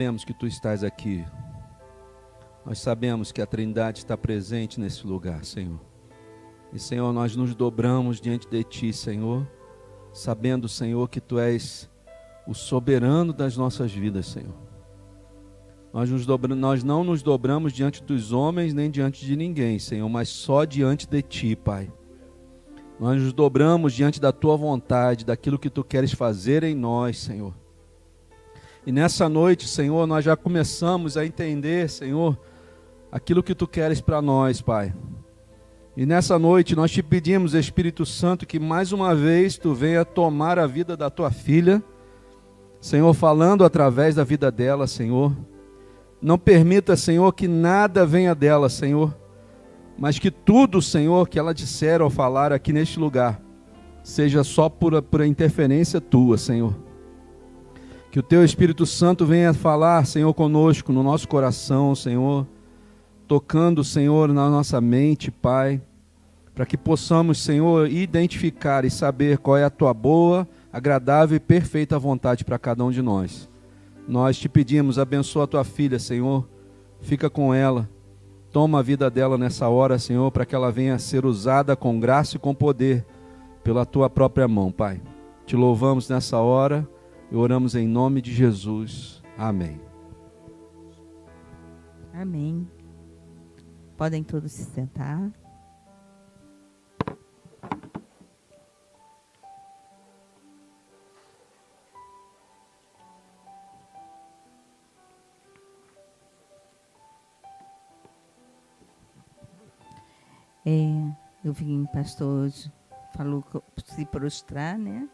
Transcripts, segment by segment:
Sabemos que Tu estás aqui. Nós sabemos que a Trindade está presente nesse lugar, Senhor. E, Senhor, nós nos dobramos diante de Ti, Senhor, sabendo, Senhor, que Tu és o soberano das nossas vidas, Senhor. Nós não nos dobramos diante dos homens nem diante de ninguém, Senhor, mas só diante de Ti, Pai. Nós nos dobramos diante da Tua vontade, daquilo que Tu queres fazer em nós, Senhor. E nessa noite, Senhor, nós já começamos a entender, Senhor, aquilo que Tu queres para nós, Pai. E nessa noite nós Te pedimos, Espírito Santo, que mais uma vez Tu venha tomar a vida da Tua filha, Senhor, falando através da vida dela, Senhor. Não permita, Senhor, que nada venha dela, Senhor, mas que tudo, Senhor, que ela disser ou falar aqui neste lugar, seja só por interferência Tua, Senhor. Que o Teu Espírito Santo venha falar, Senhor, conosco, no nosso coração, Senhor, tocando, Senhor, na nossa mente, Pai, para que possamos, Senhor, identificar e saber qual é a Tua boa, agradável e perfeita vontade para cada um de nós. Nós Te pedimos, abençoa a Tua filha, Senhor, fica com ela, toma a vida dela nessa hora, Senhor, para que ela venha a ser usada com graça e com poder pela Tua própria mão, Pai. Te louvamos nessa hora e oramos em nome de Jesus. Amém. Amém. Podem todos se sentar. Eu vim, pastor, hoje falou se prostrar, né?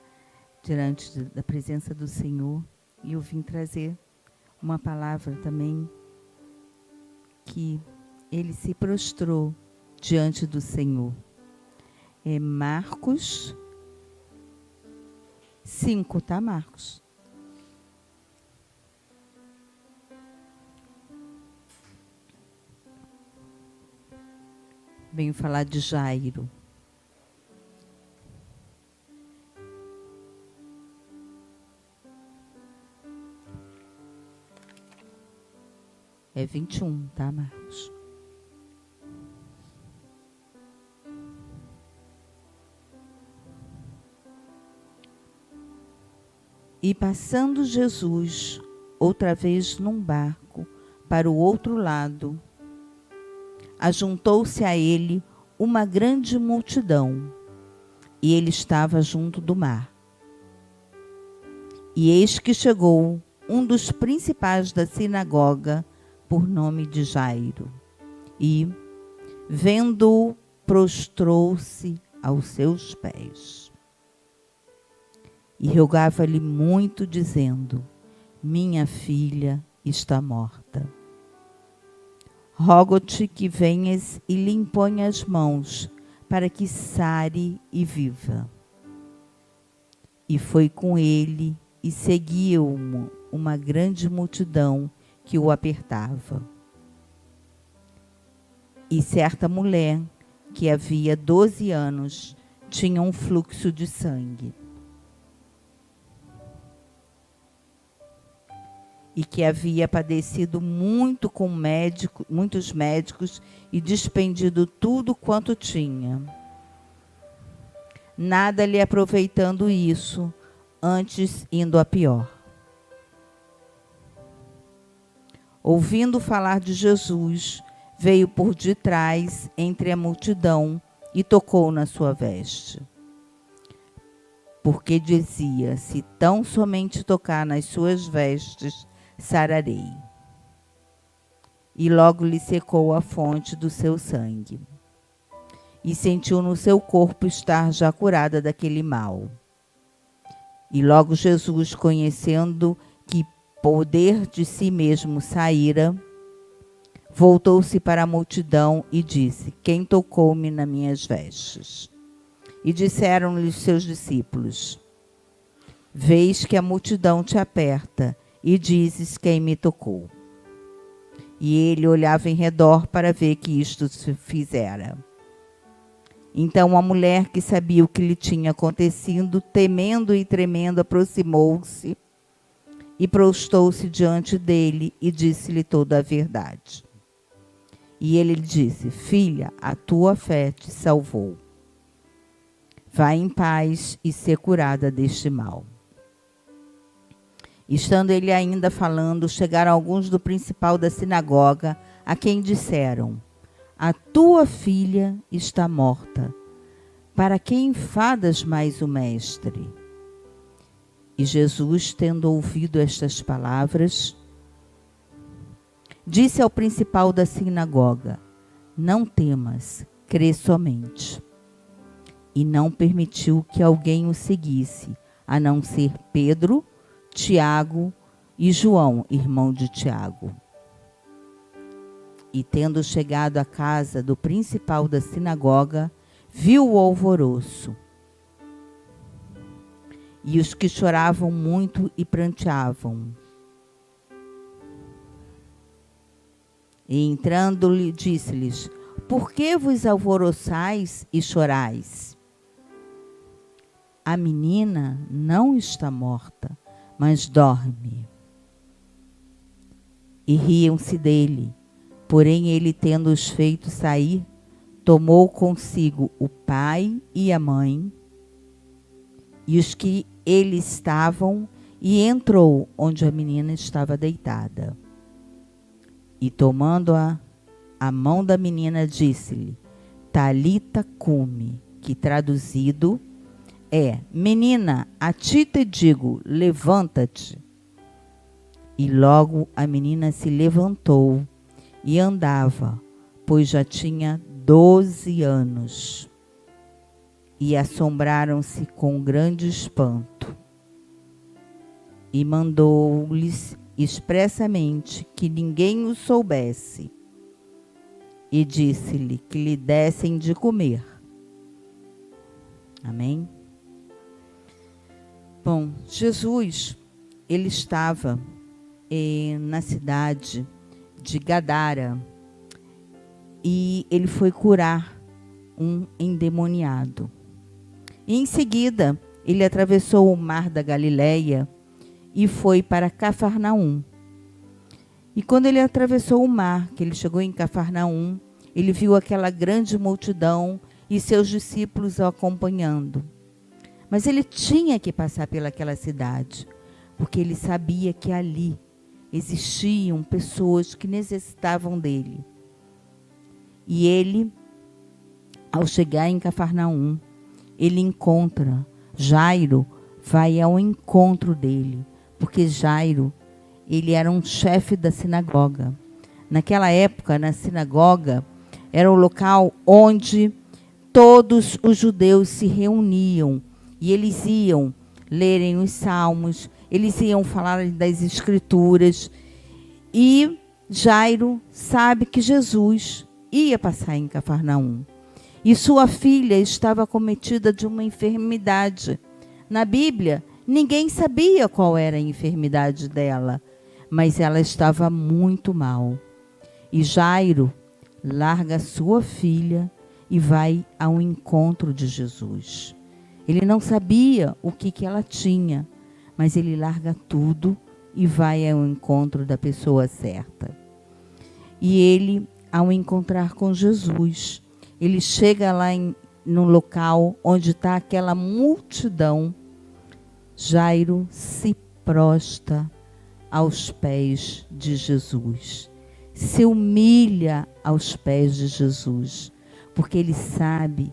Diante da presença do Senhor. E eu vim trazer uma palavra também que ele se prostrou diante do Senhor. É Marcos 5, tá, Marcos? Venho falar de Jairo. É 21, tá, Marcos? E passando Jesus outra vez num barco para o outro lado, ajuntou-se a ele uma grande multidão, e ele estava junto do mar. E eis que chegou um dos principais da sinagoga, por nome de Jairo, e, vendo-o, prostrou-se aos seus pés. E rogava-lhe muito, dizendo: minha filha está morta. Rogo-te que venhas e lhe imponha as mãos, para que sare e viva. E foi com ele, e seguiu uma grande multidão que o apertava. E certa mulher, que havia 12 anos, tinha um fluxo de sangue, e que havia padecido muito com muitos médicos e despendido tudo quanto tinha, nada lhe aproveitando isso, antes indo a pior. Ouvindo falar de Jesus, veio por detrás entre a multidão e tocou na sua veste. Porque dizia: se tão somente tocar nas suas vestes, sararei. E logo lhe secou a fonte do seu sangue. E sentiu no seu corpo estar já curada daquele mal. E logo Jesus, conhecendo que poder de si mesmo saíra, voltou-se para a multidão e disse: quem tocou-me nas minhas vestes? E disseram-lhe os seus discípulos: vês que a multidão te aperta, e dizes: quem me tocou? E ele olhava em redor para ver que isto se fizera. Então a mulher, que sabia o que lhe tinha acontecido, temendo e tremendo, aproximou-se e prostou-se diante dele e disse-lhe toda a verdade. E ele lhe disse: filha, a tua fé te salvou. Vai em paz e ser curada deste mal. Estando ele ainda falando, chegaram alguns do principal da sinagoga, a quem disseram: a tua filha está morta. Para que enfadas mais o mestre? E Jesus, tendo ouvido estas palavras, disse ao principal da sinagoga: não temas, crê somente. E não permitiu que alguém o seguisse, a não ser Pedro, Tiago e João, irmão de Tiago. E tendo chegado à casa do principal da sinagoga, viu o alvoroço. E os que choravam muito e pranteavam. E entrando-lhe, disse-lhes: por que vos alvoroçais e chorais? A menina não está morta, mas dorme. E riam-se dele. Porém, ele, tendo-os feito sair, tomou consigo o pai e a mãe, e os que ele estavam, e entrou onde a menina estava deitada. E tomando a mão da menina, disse-lhe: Talita cumi, que traduzido é: menina, a ti te digo, levanta-te. E logo a menina se levantou e andava, pois já tinha 12 anos. E assombraram-se com grande espanto. E mandou-lhes expressamente que ninguém o soubesse. E disse-lhe que lhe dessem de comer. Amém? Bom, Jesus, ele estava na cidade de Gadara e ele foi curar um endemoniado. E em seguida, ele atravessou o mar da Galileia e foi para Cafarnaum. E quando ele atravessou o mar, que ele chegou em Cafarnaum, ele viu aquela grande multidão e seus discípulos o acompanhando. Mas ele tinha que passar pelaquela cidade, porque ele sabia que ali existiam pessoas que necessitavam dele. E ele, ao chegar em Cafarnaum, ele encontra Jairo, vai ao encontro dele, porque Jairo, ele era um chefe da sinagoga. Naquela época, na sinagoga, era o local onde todos os judeus se reuniam e eles iam lerem os salmos, eles iam falar das escrituras. E Jairo sabe que Jesus ia passar em Cafarnaum. E sua filha estava acometida de uma enfermidade. Na Bíblia, ninguém sabia qual era a enfermidade dela, mas ela estava muito mal. E Jairo larga sua filha e vai ao encontro de Jesus. Ele não sabia o que ela tinha, mas ele larga tudo e vai ao encontro da pessoa certa. E ele, ao encontrar com Jesus, ele chega lá no local onde está aquela multidão. Jairo se prostra aos pés de Jesus, se humilha aos pés de Jesus, porque ele sabe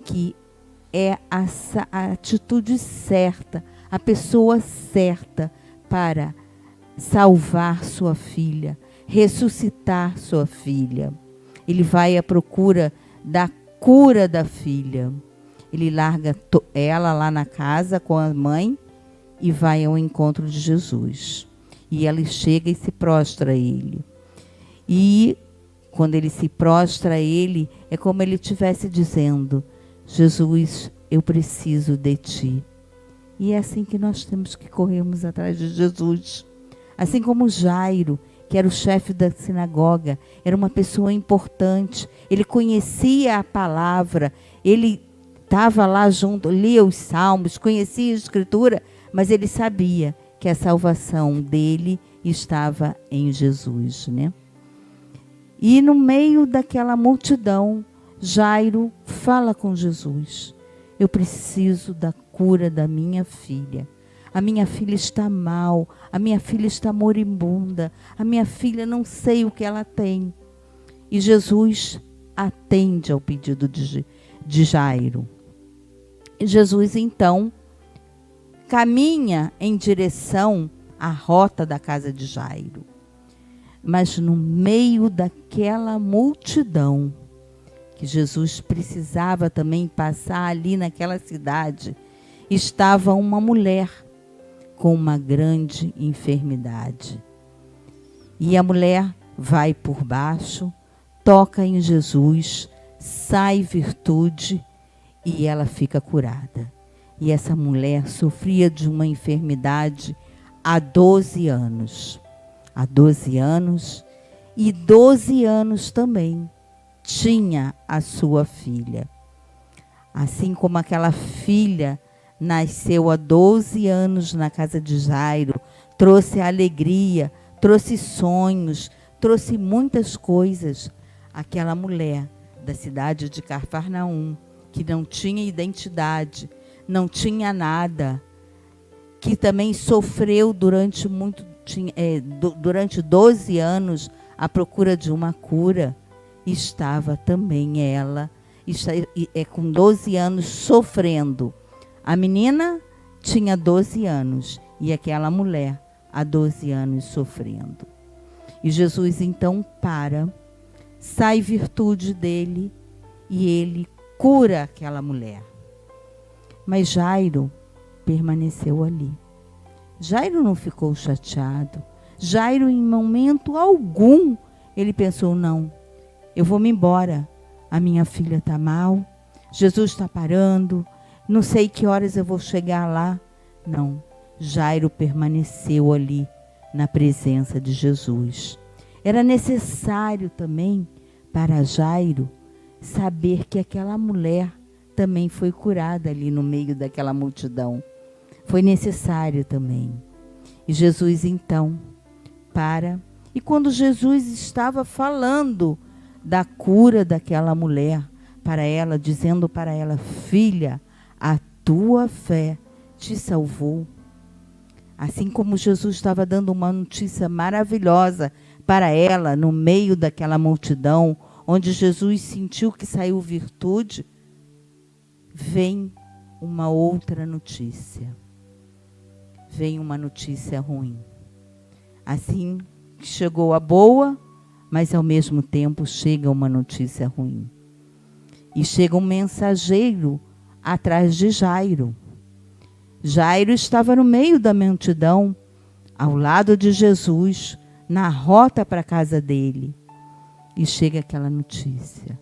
que é a atitude certa, a pessoa certa para salvar sua filha, ressuscitar sua filha. Ele vai à procura da cura da filha. Ele larga ela lá na casa com a mãe e vai ao encontro de Jesus. E ela chega e se prostra a ele. E quando ele se prostra a ele, é como ele estivesse dizendo: Jesus, eu preciso de ti. E é assim que nós temos que corrermos atrás de Jesus. Assim como Jairo, que era o chefe da sinagoga, era uma pessoa importante, ele conhecia a palavra, ele estava lá junto, lia os salmos, conhecia a escritura, mas ele sabia que a salvação dele estava em Jesus, né? E no meio daquela multidão, Jairo fala com Jesus: eu preciso da cura da minha filha. A minha filha está mal, a minha filha está moribunda, a minha filha não sei o que ela tem. E Jesus atende ao pedido de Jairo. E Jesus então caminha em direção à rota da casa de Jairo. Mas no meio daquela multidão, que Jesus precisava também passar ali naquela cidade, estava uma mulher com uma grande enfermidade. E a mulher vai por baixo, toca em Jesus, sai virtude e ela fica curada. E essa mulher sofria de uma enfermidade há 12 anos. Há 12 anos, e 12 anos também tinha a sua filha. Assim como aquela filha nasceu há 12 anos na casa de Jairo, trouxe alegria, trouxe sonhos, trouxe muitas coisas. Aquela mulher da cidade de Cafarnaum, que não tinha identidade, não tinha nada, que também sofreu durante 12 anos à procura de uma cura, estava também ela, com 12 anos sofrendo. A menina tinha 12 anos e aquela mulher há 12 anos sofrendo. E Jesus então sai virtude dele e ele cura aquela mulher. Mas Jairo permaneceu ali. Jairo não ficou chateado. Jairo, em momento algum, ele pensou: não, eu vou me embora. A minha filha está mal, Jesus está parando, não sei que horas eu vou chegar lá. Não, Jairo permaneceu ali na presença de Jesus. Era necessário também para Jairo saber que aquela mulher também foi curada ali no meio daquela multidão. Foi necessário também. E Jesus então e quando Jesus estava falando da cura daquela mulher para ela, dizendo para ela: filha, a tua fé te salvou. Assim como Jesus estava dando uma notícia maravilhosa para ela no meio daquela multidão, onde Jesus sentiu que saiu virtude, vem uma outra notícia. Vem uma notícia ruim. Assim chegou a boa, mas ao mesmo tempo chega uma notícia ruim. E chega um mensageiro atrás de Jairo. Jairo estava no meio da multidão, ao lado de Jesus, na rota para a casa dele. E chega aquela notícia.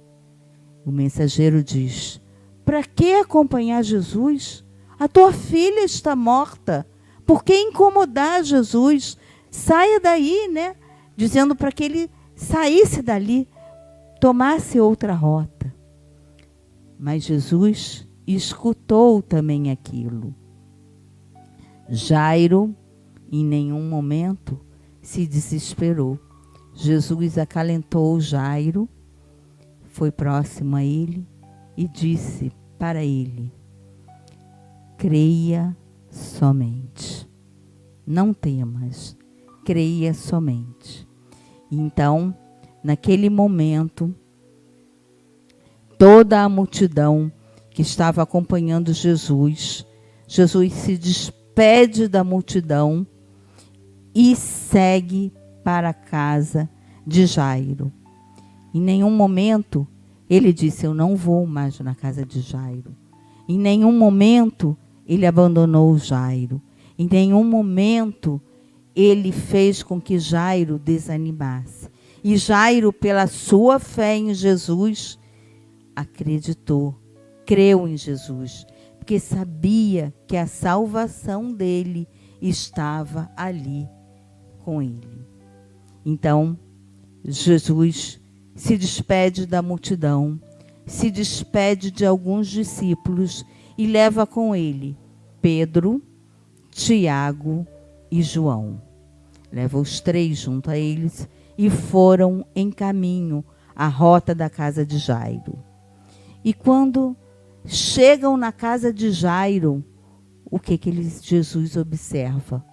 O mensageiro diz: para que acompanhar Jesus? A tua filha está morta. Por que incomodar Jesus? Saia daí, né? Dizendo para que ele saísse dali, tomasse outra rota. Mas Jesus escutou também aquilo. Jairo, em nenhum momento, se desesperou. Jesus acalentou Jairo, foi próximo a ele e disse para ele: creia somente. Não temas, creia somente. Então, naquele momento, toda a multidão que estava acompanhando Jesus se despede da multidão e segue para a casa de Jairo. Em nenhum momento ele disse: eu não vou mais na casa de Jairo. Em nenhum momento ele abandonou Jairo. Em nenhum momento ele fez com que Jairo desanimasse. E Jairo, pela sua fé em Jesus, acreditou, creu em Jesus, porque sabia que a salvação dele estava ali com ele. Então, Jesus se despede da multidão, se despede de alguns discípulos e leva com ele Pedro, Tiago e João. Leva os 3 junto a eles e foram em caminho à rota da casa de Jairo. E quando chegam na casa de Jairo, o que Jesus observa?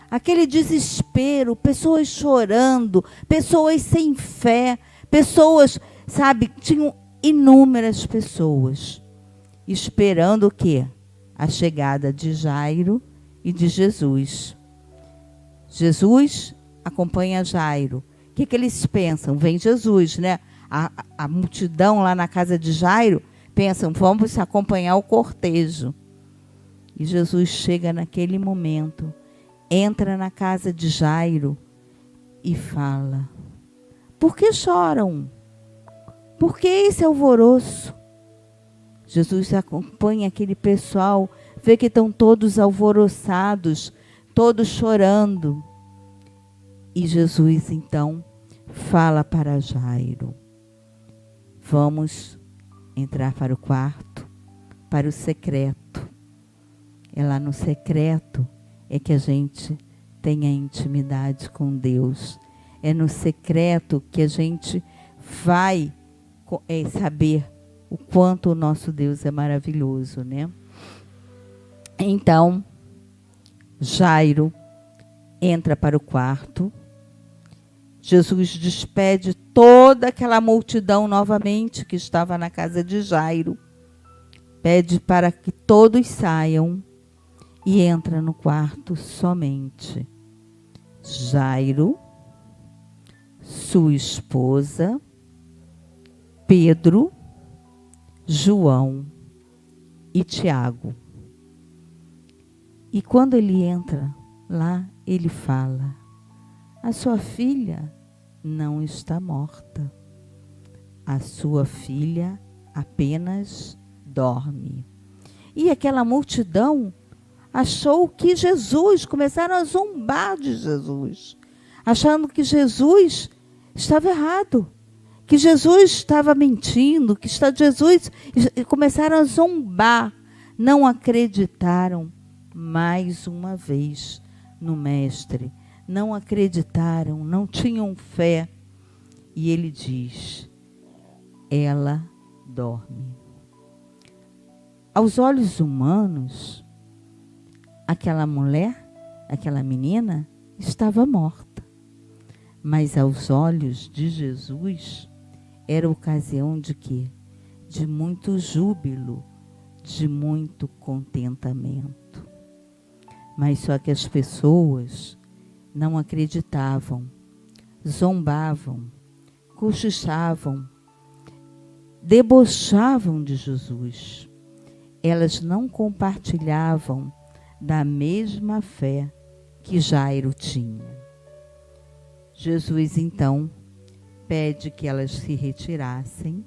Aquele desespero, pessoas chorando, pessoas sem fé, pessoas, tinham inúmeras pessoas esperando o quê? A chegada de Jairo e de Jesus. Jesus acompanha Jairo. O que eles pensam? Vem Jesus, né? A multidão lá na casa de Jairo pensam, vamos acompanhar o cortejo. E Jesus chega naquele momento, entra na casa de Jairo e fala: por que choram? Por que esse alvoroço? Jesus acompanha aquele pessoal, vê que estão todos alvoroçados, todos chorando. E Jesus então fala para Jairo: vamos entrar para o quarto, para o secreto. É lá no secreto é que a gente tem a intimidade com Deus. É no secreto que a gente vai saber o quanto o nosso Deus é maravilhoso, né? Então, Jairo entra para o quarto. Jesus despede toda aquela multidão novamente que estava na casa de Jairo. Pede para que todos saiam e entra no quarto somente Jairo, sua esposa, Pedro, João e Tiago. E quando ele entra lá, ele fala: a sua filha não está morta. A sua filha apenas dorme. E aquela multidão achou que Jesus, começaram a zombar de Jesus, achando que Jesus estava errado, que Jesus estava mentindo, que Jesus, começaram a zombar, não acreditaram mais uma vez no Mestre, não acreditaram, não tinham fé. E ele diz: ela dorme. Aos olhos humanos, aquela mulher, aquela menina, estava morta. Mas aos olhos de Jesus, era ocasião de quê? De muito júbilo, de muito contentamento. Mas só que as pessoas não acreditavam, zombavam, cochichavam, debochavam de Jesus. Elas não compartilhavam da mesma fé que Jairo tinha. Jesus, então, pede que elas se retirassem.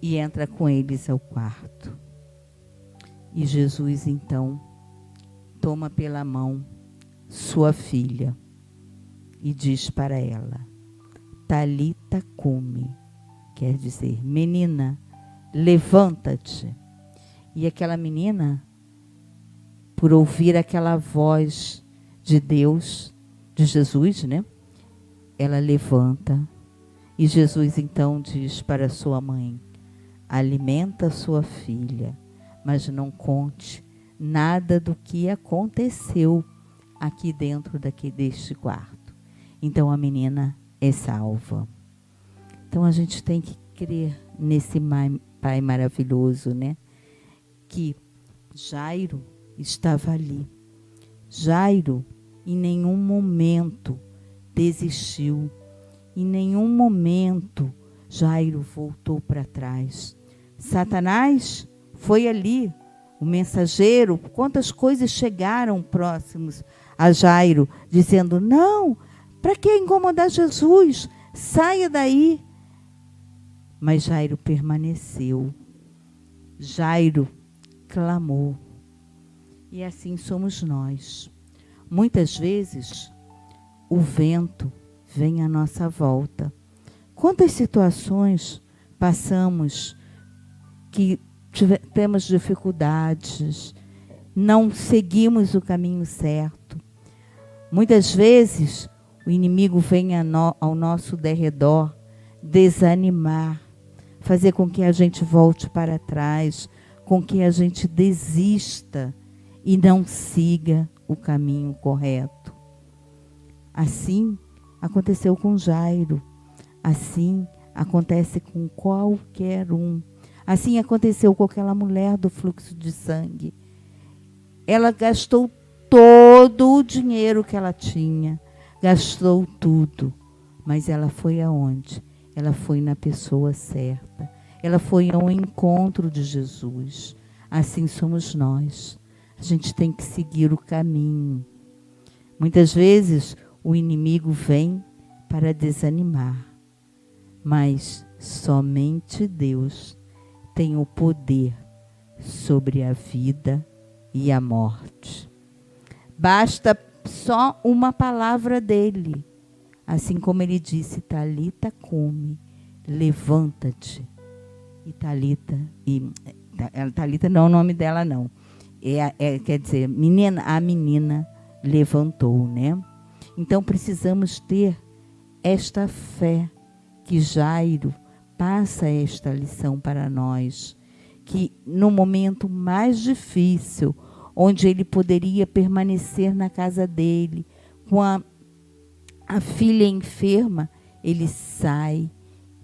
E entra com eles ao quarto. E Jesus, então, toma pela mão sua filha e diz para ela: Talita cumi, quer dizer, menina, levanta-te. E aquela menina, por ouvir aquela voz de Deus, de Jesus, né? Ela levanta. E Jesus então diz para sua mãe: alimenta sua filha, mas não conte nada do que aconteceu aqui dentro deste quarto. Então a menina é salva. Então a gente tem que crer nesse Pai maravilhoso, né? Que Jairo estava ali. Jairo em nenhum momento desistiu. Em nenhum momento Jairo voltou para trás. Satanás foi ali, o mensageiro, quantas coisas chegaram próximos a Jairo, dizendo: não, para que incomodar Jesus? Saia daí. Mas Jairo permaneceu. Jairo clamou. E assim somos nós. Muitas vezes o vento vem à nossa volta. Quantas situações passamos que temos dificuldades, não seguimos o caminho certo. Muitas vezes o inimigo vem ao nosso derredor desanimar, fazer com que a gente volte para trás, com que a gente desista e não siga o caminho correto. Assim aconteceu com Jairo, assim acontece com qualquer um. Assim aconteceu com aquela mulher do fluxo de sangue. Ela gastou todo o dinheiro que ela tinha, gastou tudo, mas ela foi aonde? Ela foi na pessoa certa, ela foi ao encontro de Jesus. Assim somos nós, a gente tem que seguir o caminho. Muitas vezes o inimigo vem para desanimar, mas somente Deus tem o poder sobre a vida e a morte. Basta só uma palavra dele. Assim como ele disse, Talita cumi, levanta-te. E Talita não é o nome dela não. Quer dizer, a menina levantou, né? Então precisamos ter esta fé que Jairo passa esta lição para nós, que no momento mais difícil, onde ele poderia permanecer na casa dele, com a filha enferma, ele sai,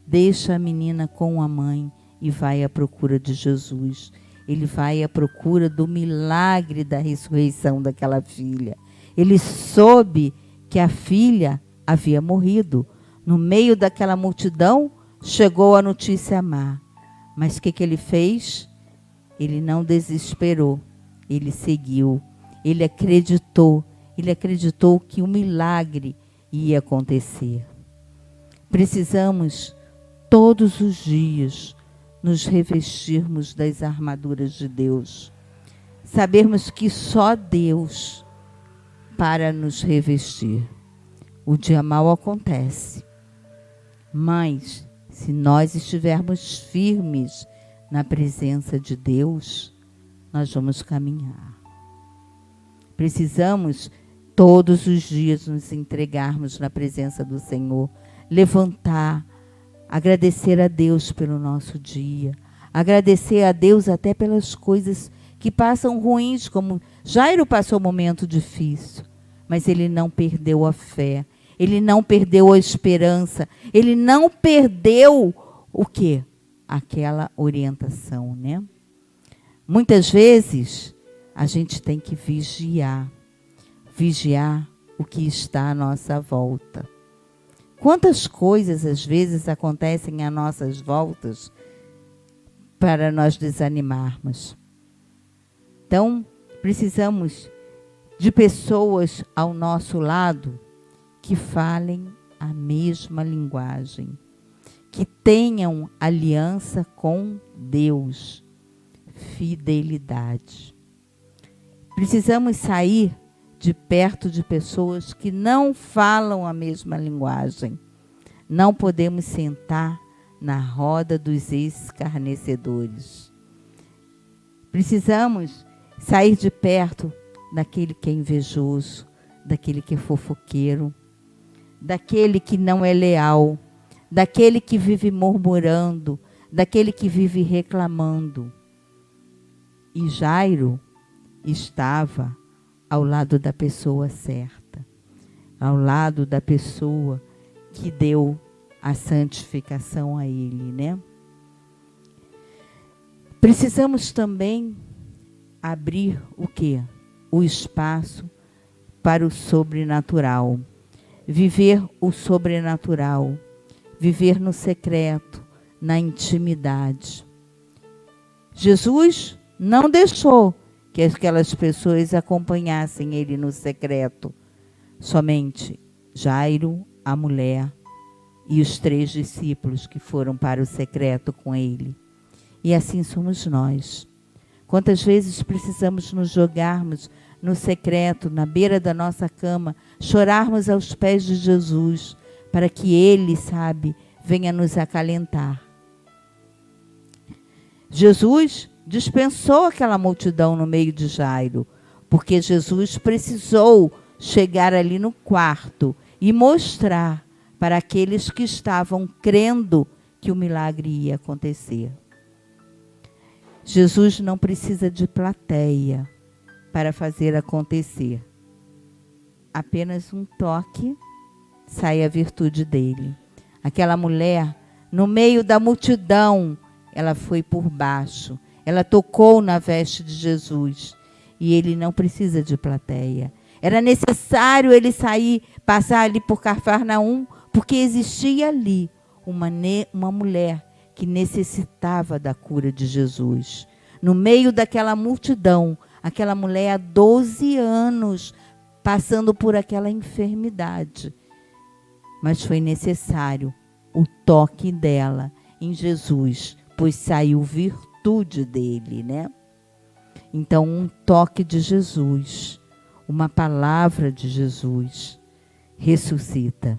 deixa a menina com a mãe e vai à procura de Jesus. Ele vai à procura do milagre da ressurreição daquela filha. Ele soube que a filha havia morrido. No meio daquela multidão, chegou a notícia má. Mas o que ele fez? Ele não desesperou. Ele seguiu. Ele acreditou que o milagre ia acontecer. Precisamos todos os dias nos revestirmos das armaduras de Deus. Sabermos que só Deus para nos revestir. O dia mau acontece, mas se nós estivermos firmes na presença de Deus, nós vamos caminhar. Precisamos todos os dias nos entregarmos na presença do Senhor, levantar, agradecer a Deus pelo nosso dia, agradecer a Deus até pelas coisas que passam ruins, como Jairo passou um momento difícil, mas ele não perdeu a fé, ele não perdeu a esperança, ele não perdeu o quê? Aquela orientação, né? Muitas vezes a gente tem que vigiar o que está à nossa volta. Quantas coisas às vezes acontecem à nossas voltas para nós desanimarmos. Então, precisamos de pessoas ao nosso lado que falem a mesma linguagem, que tenham aliança com Deus, fidelidade. Precisamos sair de perto de pessoas que não falam a mesma linguagem. Não podemos sentar na roda dos escarnecedores. Precisamos sair de perto daquele que é invejoso, daquele que é fofoqueiro, daquele que não é leal, daquele que vive murmurando, daquele que vive reclamando. E Jairo estava ao lado da pessoa certa, ao lado da pessoa que deu a santificação a ele, né? Precisamos também abrir o quê? O espaço para o sobrenatural. Viver o sobrenatural. Viver no secreto, na intimidade. Jesus não deixou que aquelas pessoas acompanhassem ele no secreto. Somente Jairo, a mulher e os 3 discípulos que foram para o secreto com ele. E assim somos nós. Quantas vezes precisamos nos jogarmos no secreto, na beira da nossa cama, chorarmos aos pés de Jesus, para que ele, venha nos acalentar. Jesus dispensou aquela multidão no meio de Jairo, porque Jesus precisou chegar ali no quarto e mostrar para aqueles que estavam crendo que o milagre ia acontecer. Jesus não precisa de plateia para fazer acontecer. Apenas um toque, sai a virtude dele. Aquela mulher, no meio da multidão, ela foi por baixo. Ela tocou na veste de Jesus. E ele não precisa de plateia. Era necessário ele sair, passar ali por Cafarnaum, porque existia ali uma mulher que necessitava da cura de Jesus. No meio daquela multidão, aquela mulher há 12 anos, passando por aquela enfermidade. Mas foi necessário o toque dela em Jesus, pois saiu virtude dele, né? Então, um toque de Jesus, uma palavra de Jesus, ressuscita.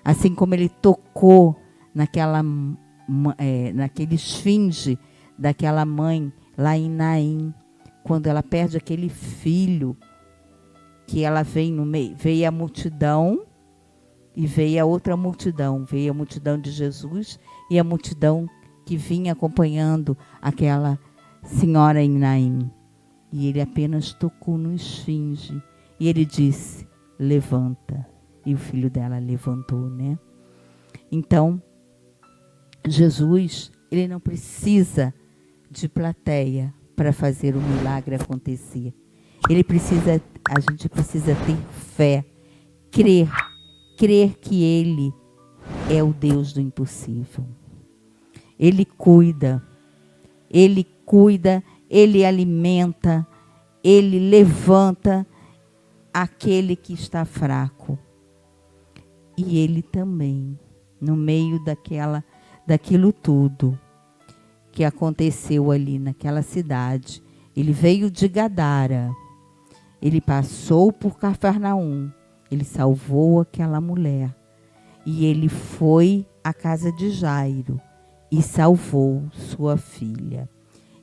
Assim como ele tocou naquele esfinge daquela mãe lá em Naim, quando ela perde aquele filho, que ela veio no meio, veio a multidão e veio a outra multidão, veio a multidão de Jesus e a multidão que vinha acompanhando aquela senhora em Naim. E ele apenas tocou no esfinge e ele disse, levanta. E o filho dela levantou, né? Então, Jesus, ele não precisa de plateia para fazer o milagre acontecer. A gente precisa ter fé, crer que ele é o Deus do impossível. Ele cuida, ele alimenta, ele levanta aquele que está fraco. E ele também, no meio daquilo tudo que aconteceu ali naquela cidade, ele veio de Gadara, ele passou por Cafarnaum, ele salvou aquela mulher e ele foi à casa de Jairo e salvou sua filha.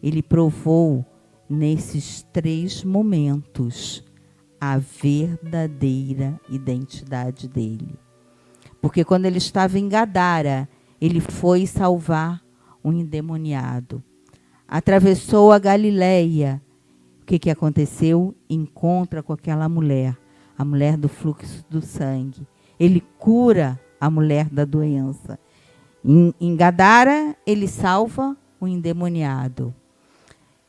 Ele provou nesses 3 momentos a verdadeira identidade dele. Porque quando ele estava em Gadara, ele foi salvar um endemoniado. Atravessou a Galileia. O que aconteceu? Encontra com aquela mulher, a mulher do fluxo do sangue. Ele cura a mulher da doença. Em Gadara, ele salva o endemoniado.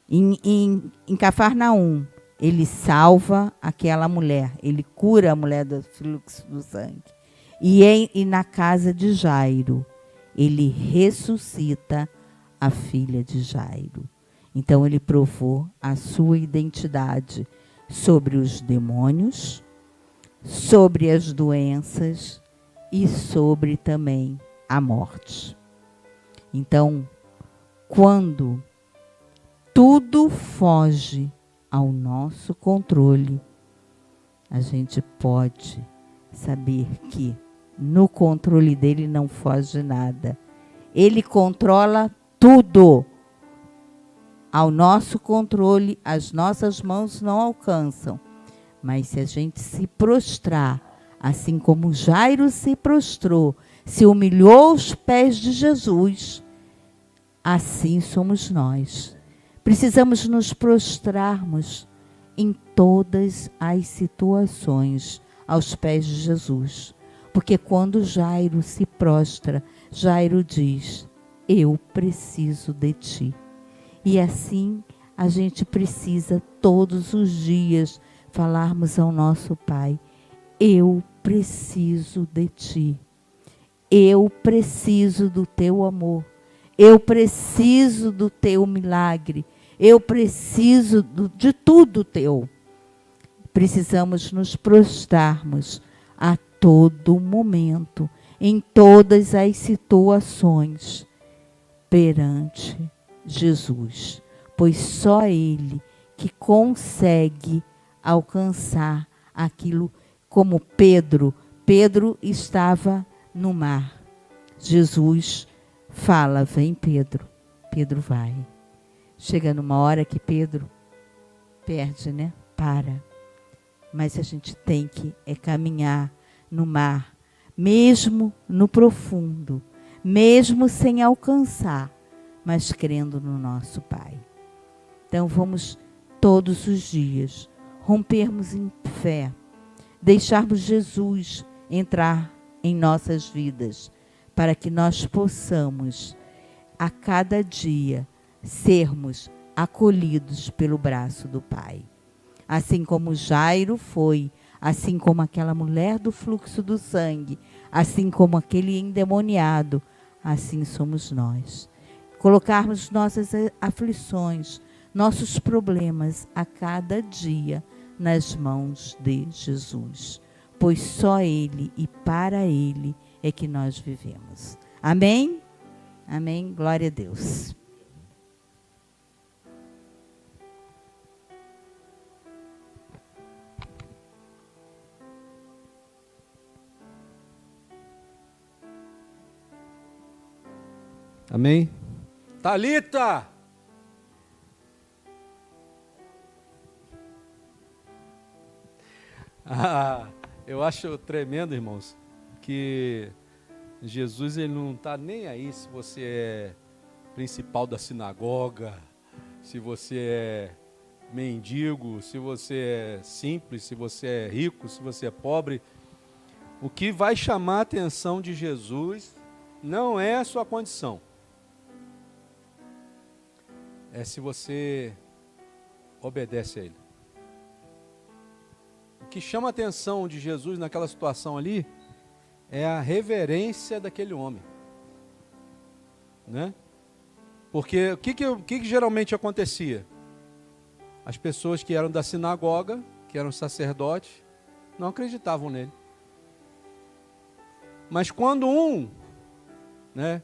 Em Cafarnaum, ele salva aquela mulher. Ele cura a mulher do fluxo do sangue. E na casa de Jairo, ele ressuscita a filha de Jairo. Então, ele provou a sua identidade sobre os demônios, sobre as doenças e sobre também a morte. Então, quando tudo foge ao nosso controle, a gente pode saber que no controle dele não foge nada. Ele controla tudo. Ao nosso controle, as nossas mãos não alcançam. Mas se a gente se prostrar, assim como Jairo se prostrou, se humilhou aos pés de Jesus, assim somos nós. Precisamos nos prostrarmos em todas as situações aos pés de Jesus. Porque quando Jairo se prostra, Jairo diz, eu preciso de ti. E assim a gente precisa todos os dias falarmos ao nosso Pai, eu preciso de ti. Eu preciso do teu amor. Eu preciso do teu milagre. Eu preciso de tudo teu. Precisamos nos prostrarmos a todo momento, em todas as situações, perante Jesus. Pois só Ele que consegue alcançar aquilo, como Pedro estava no mar. Jesus fala, vem Pedro. Pedro vai. Chega numa hora que Pedro perde, né? Para. Mas a gente tem que caminhar no mar, mesmo no profundo, mesmo sem alcançar, mas crendo no nosso Pai. Então vamos todos os dias rompermos em fé, deixarmos Jesus entrar em nossas vidas, para que nós possamos a cada dia sermos acolhidos pelo braço do Pai. Assim como Jairo foi, assim como aquela mulher do fluxo do sangue, assim como aquele endemoniado, assim somos nós. Colocarmos nossas aflições, nossos problemas a cada dia nas mãos de Jesus, pois só Ele e para Ele é que nós vivemos. Amém? Amém. Glória a Deus. Amém? Thalita! Eu acho tremendo, irmãos, que Jesus ele não está nem aí se você é principal da sinagoga, se você é mendigo, se você é simples, se você é rico, se você é pobre. O que vai chamar a atenção de Jesus não é a sua condição. É se você obedece a Ele. O que chama a atenção de Jesus naquela situação ali é a reverência daquele homem, né? Porque o que geralmente acontecia? As pessoas que eram da sinagoga, que eram sacerdotes, não acreditavam nele. Mas quando né,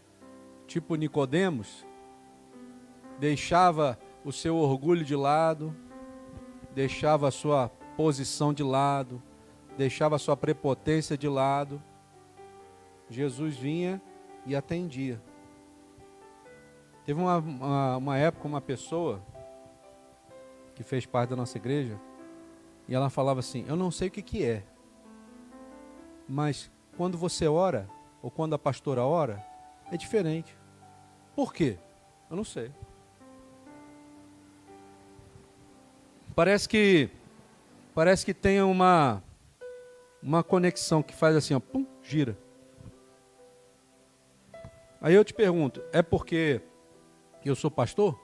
tipo Nicodemos, deixava o seu orgulho de lado, deixava a sua posição de lado, deixava a sua prepotência de lado, Jesus vinha e atendia. Teve uma época, uma pessoa que fez parte da nossa igreja, e ela falava assim, eu não sei o que é, mas quando você ora, ou quando a pastora ora, é diferente. Por quê? Eu não sei. Parece que tem uma conexão que faz assim, ó, pum, gira. Aí eu te pergunto, é porque eu sou pastor?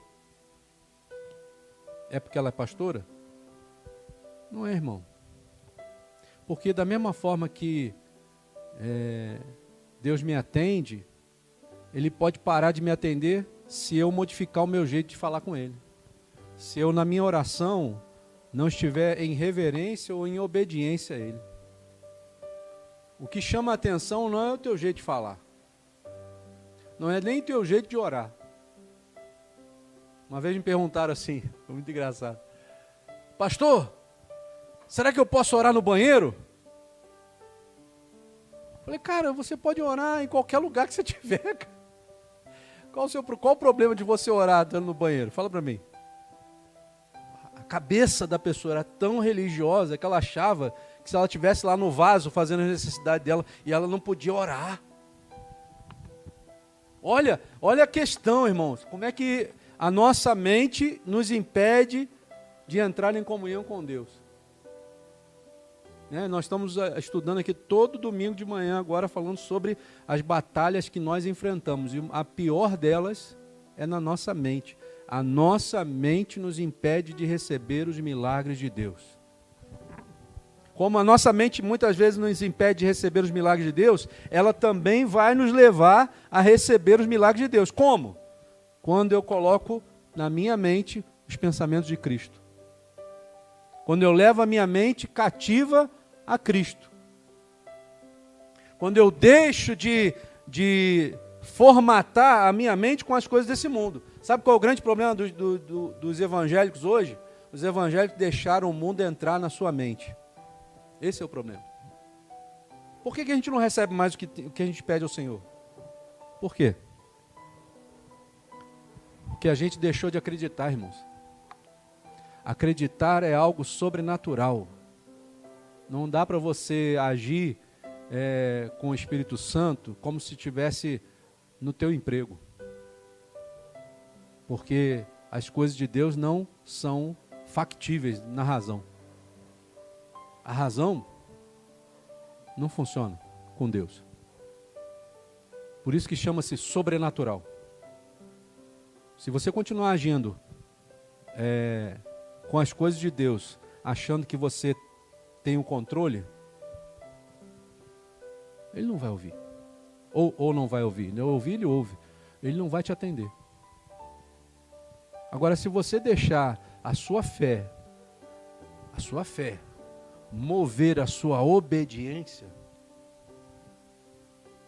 É porque ela é pastora? Não é, irmão. Porque da mesma forma que Deus me atende, Ele pode parar de me atender se eu modificar o meu jeito de falar com Ele. Se eu, na minha oração, não estiver em reverência ou em obediência a Ele. O que chama a atenção não é o teu jeito de falar. Não é nem o teu jeito de orar. Uma vez me perguntaram assim, foi muito engraçado. Pastor, será que eu posso orar no banheiro? Falei, cara, você pode orar em qualquer lugar que você tiver. Qual o problema de você orar estando no banheiro? Fala para mim. A cabeça da pessoa era tão religiosa que ela achava que se ela estivesse lá no vaso fazendo a necessidade dela e ela não podia orar. Olha a questão, irmãos. Como é que a nossa mente nos impede de entrar em comunhão com Deus? Nós estamos estudando aqui todo domingo de manhã agora falando sobre as batalhas que nós enfrentamos. E a pior delas é na nossa mente. A nossa mente nos impede de receber os milagres de Deus. Como a nossa mente muitas vezes nos impede de receber os milagres de Deus, ela também vai nos levar a receber os milagres de Deus. Como? Quando eu coloco na minha mente os pensamentos de Cristo. Quando eu levo a minha mente cativa a Cristo. Quando eu deixo de formatar a minha mente com as coisas desse mundo. Sabe qual é o grande problema dos evangélicos hoje? Os evangélicos deixaram o mundo entrar na sua mente. Esse é o problema. Por que a gente não recebe mais o que a gente pede ao Senhor? Por quê? Porque a gente deixou de acreditar, irmãos. Acreditar é algo sobrenatural. Não dá para você agir com o Espírito Santo como se estivesse no teu emprego. Porque as coisas de Deus não são factíveis na razão. A razão não funciona com Deus. Por isso que chama-se sobrenatural. Se você continuar agindo com as coisas de Deus, achando que você tem o controle, Ele não vai ouvir. Ou não vai ouvir. Não ouvir, Ele ouve. Ele não vai te atender. Agora, se você deixar a sua fé mover a sua obediência,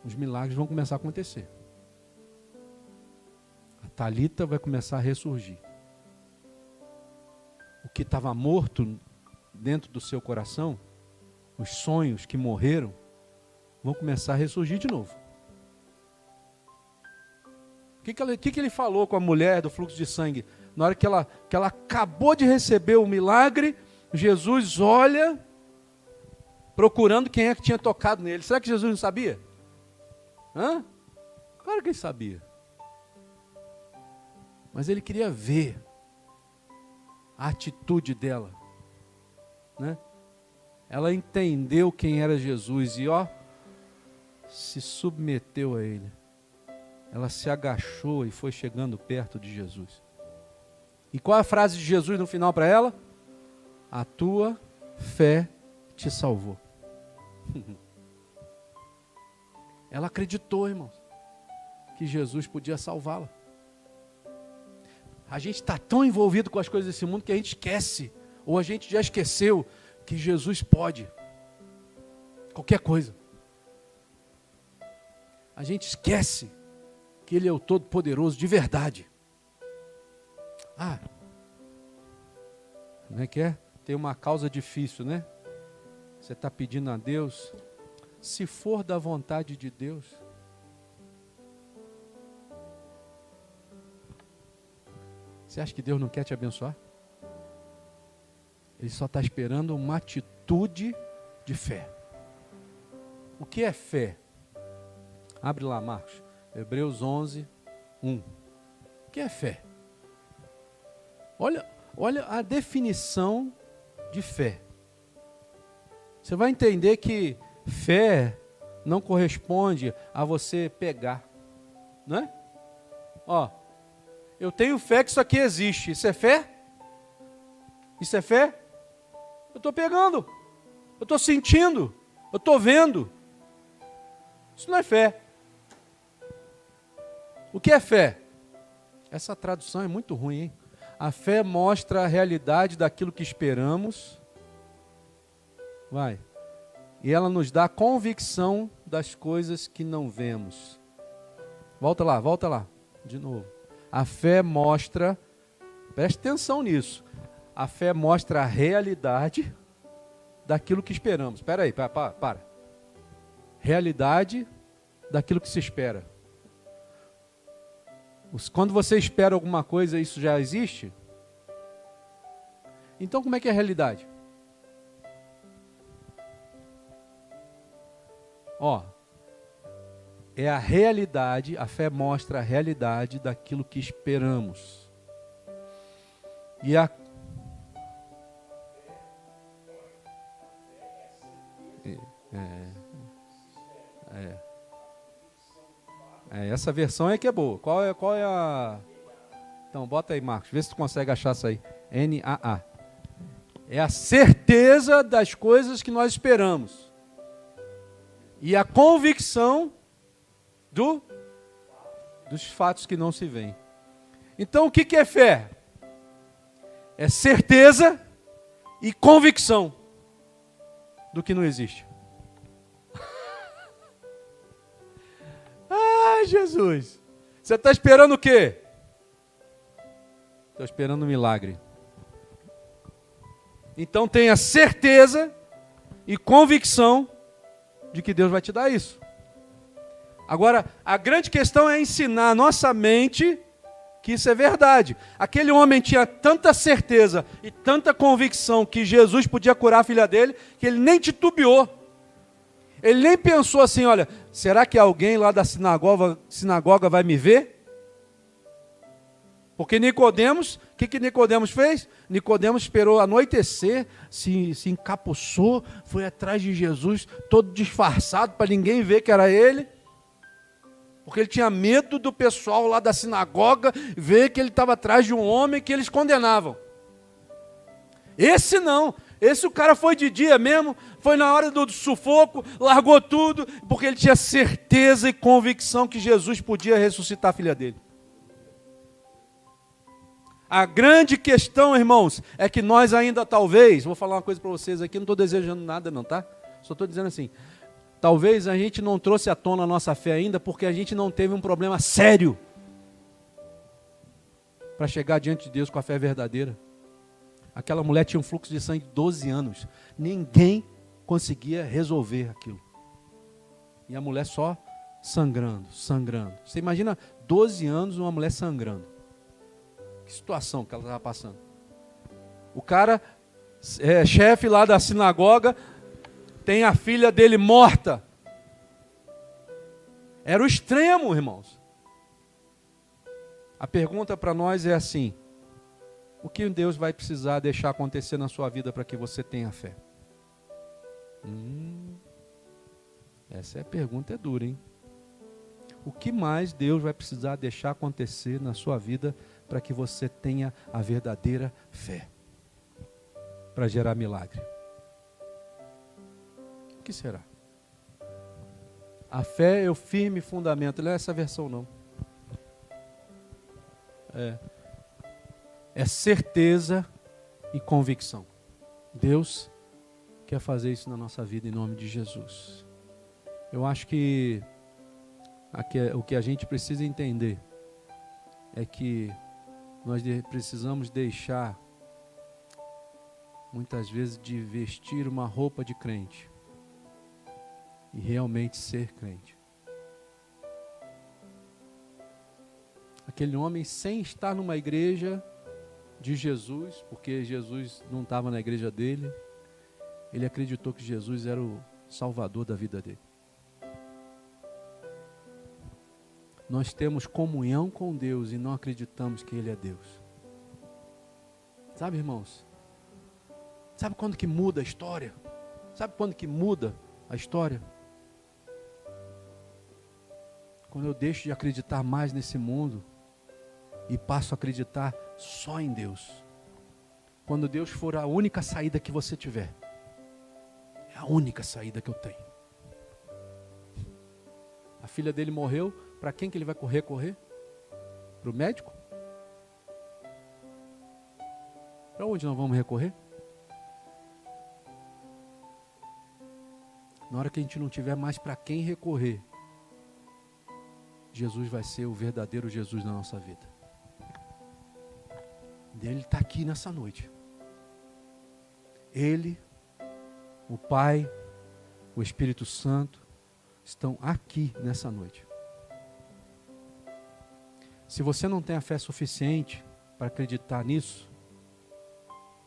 os milagres vão começar a acontecer. A Talita vai começar a ressurgir. O que estava morto dentro do seu coração, os sonhos que morreram, vão começar a ressurgir de novo. O que ele falou com a mulher do fluxo de sangue? Na hora que ela acabou de receber o milagre, Jesus olha, procurando quem é que tinha tocado nele. Será que Jesus não sabia? Claro que ele sabia. Mas ele queria ver a atitude dela. Né? Ela entendeu quem era Jesus e se submeteu a ele. Ela se agachou e foi chegando perto de Jesus. E qual é a frase de Jesus no final para ela? A tua fé te salvou. Ela acreditou, irmãos, que Jesus podia salvá-la. A gente está tão envolvido com as coisas desse mundo que a gente esquece, ou a gente já esqueceu que Jesus pode qualquer coisa. A gente esquece que Ele é o Todo-Poderoso de verdade. Como é que é? Tem uma causa difícil, né? Você está pedindo a Deus, se for da vontade de Deus. Você acha que Deus não quer te abençoar? Ele só está esperando uma atitude de fé. O que é fé? Abre lá, Marcos. Hebreus 11, 1. O que é fé? Olha a definição de fé. Você vai entender que fé não corresponde a você pegar. Não é? Eu tenho fé que isso aqui existe. Isso é fé? Isso é fé? Eu estou pegando. Eu estou sentindo. Eu estou vendo. Isso não é fé. O que é fé? Essa tradução é muito ruim, hein? A fé mostra a realidade daquilo que esperamos. E ela nos dá convicção das coisas que não vemos. Volta lá. De novo. A fé mostra, preste atenção nisso. A fé mostra a realidade daquilo que esperamos. Espera aí, para. Realidade daquilo que se espera. Quando você espera alguma coisa, isso já existe? Então, como é que é a realidade? É a realidade, a fé mostra a realidade daquilo que esperamos. E essa versão é que é boa. Qual é a... Então, bota aí, Marcos. Vê se tu consegue achar isso aí. NAA. É a certeza das coisas que nós esperamos. E a convicção dos fatos que não se veem. Então, o que é fé? É certeza e convicção do que não existe. Jesus, você está esperando o quê? Estou esperando um milagre. Então tenha certeza e convicção de que Deus vai te dar isso. Agora, a grande questão é ensinar a nossa mente que isso é verdade. Aquele homem tinha tanta certeza e tanta convicção que Jesus podia curar a filha dele, que ele nem titubeou. Ele nem pensou assim, olha, será que alguém lá da sinagoga vai me ver? Porque Nicodemos, o que Nicodemos fez? Nicodemos esperou anoitecer, se encapuçou, foi atrás de Jesus, todo disfarçado, para ninguém ver que era ele. Porque ele tinha medo do pessoal lá da sinagoga ver que ele estava atrás de um homem que eles condenavam. Esse não, esse o cara foi de dia mesmo, foi na hora do sufoco, largou tudo, porque ele tinha certeza e convicção que Jesus podia ressuscitar a filha dele. A grande questão, irmãos, é que nós ainda talvez, vou falar uma coisa para vocês aqui, não estou desejando nada não, tá? Só estou dizendo assim, talvez a gente não trouxe à tona a nossa fé ainda porque a gente não teve um problema sério para chegar diante de Deus com a fé verdadeira. Aquela mulher tinha um fluxo de sangue de 12 anos. Ninguém conseguia resolver aquilo. E a mulher só sangrando, sangrando. Você imagina 12 anos uma mulher sangrando. Que situação que ela estava passando. O cara, chefe lá da sinagoga, tem a filha dele morta. Era o extremo, irmãos. A pergunta para nós é assim: o que Deus vai precisar deixar acontecer na sua vida para que você tenha fé? Essa pergunta é dura, hein? O que mais Deus vai precisar deixar acontecer na sua vida para que você tenha a verdadeira fé? Para gerar milagre. O que será? A fé é o firme fundamento. Não é essa versão não. É certeza e convicção. Deus quer fazer isso na nossa vida em nome de Jesus. Eu acho que o que a gente precisa entender é que nós precisamos deixar, muitas vezes, de vestir uma roupa de crente e realmente ser crente. Aquele homem, sem estar numa igreja de Jesus, porque Jesus não estava na igreja dele, ele acreditou que Jesus era o Salvador da vida dele. Nós temos comunhão com Deus e não acreditamos que Ele é Deus. Sabe, irmãos? Sabe quando que muda a história? Sabe quando que muda a história? Quando eu deixo de acreditar mais nesse mundo e passo a acreditar só em Deus. Quando Deus for a única saída que você tiver. É a única saída que eu tenho. A filha dele morreu. Para quem que ele vai correr? Para o médico? Para onde nós vamos recorrer? Na hora que a gente não tiver mais para quem recorrer, Jesus vai ser o verdadeiro Jesus na nossa vida. Ele está aqui nessa noite. Ele, o Pai, o Espírito Santo, estão aqui nessa noite. Se você não tem a fé suficiente para acreditar nisso,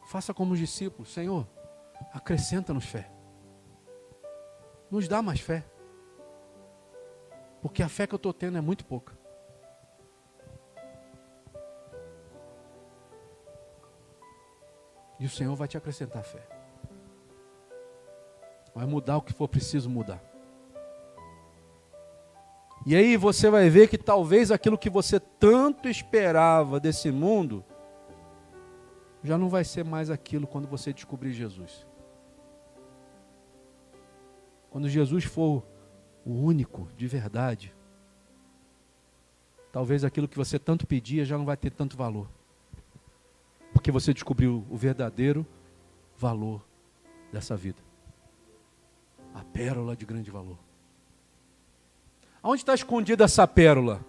faça como os discípulos: Senhor, acrescenta-nos fé. Nos dá mais fé. Porque a fé que eu estou tendo é muito pouca. E o Senhor vai te acrescentar fé. Vai mudar o que for preciso mudar. E aí você vai ver que talvez aquilo que você tanto esperava desse mundo já não vai ser mais aquilo quando você descobrir Jesus. Quando Jesus for o único de verdade, talvez aquilo que você tanto pedia já não vai ter tanto valor. Porque você descobriu o verdadeiro valor dessa vida. A pérola de grande valor. Onde está escondida essa pérola?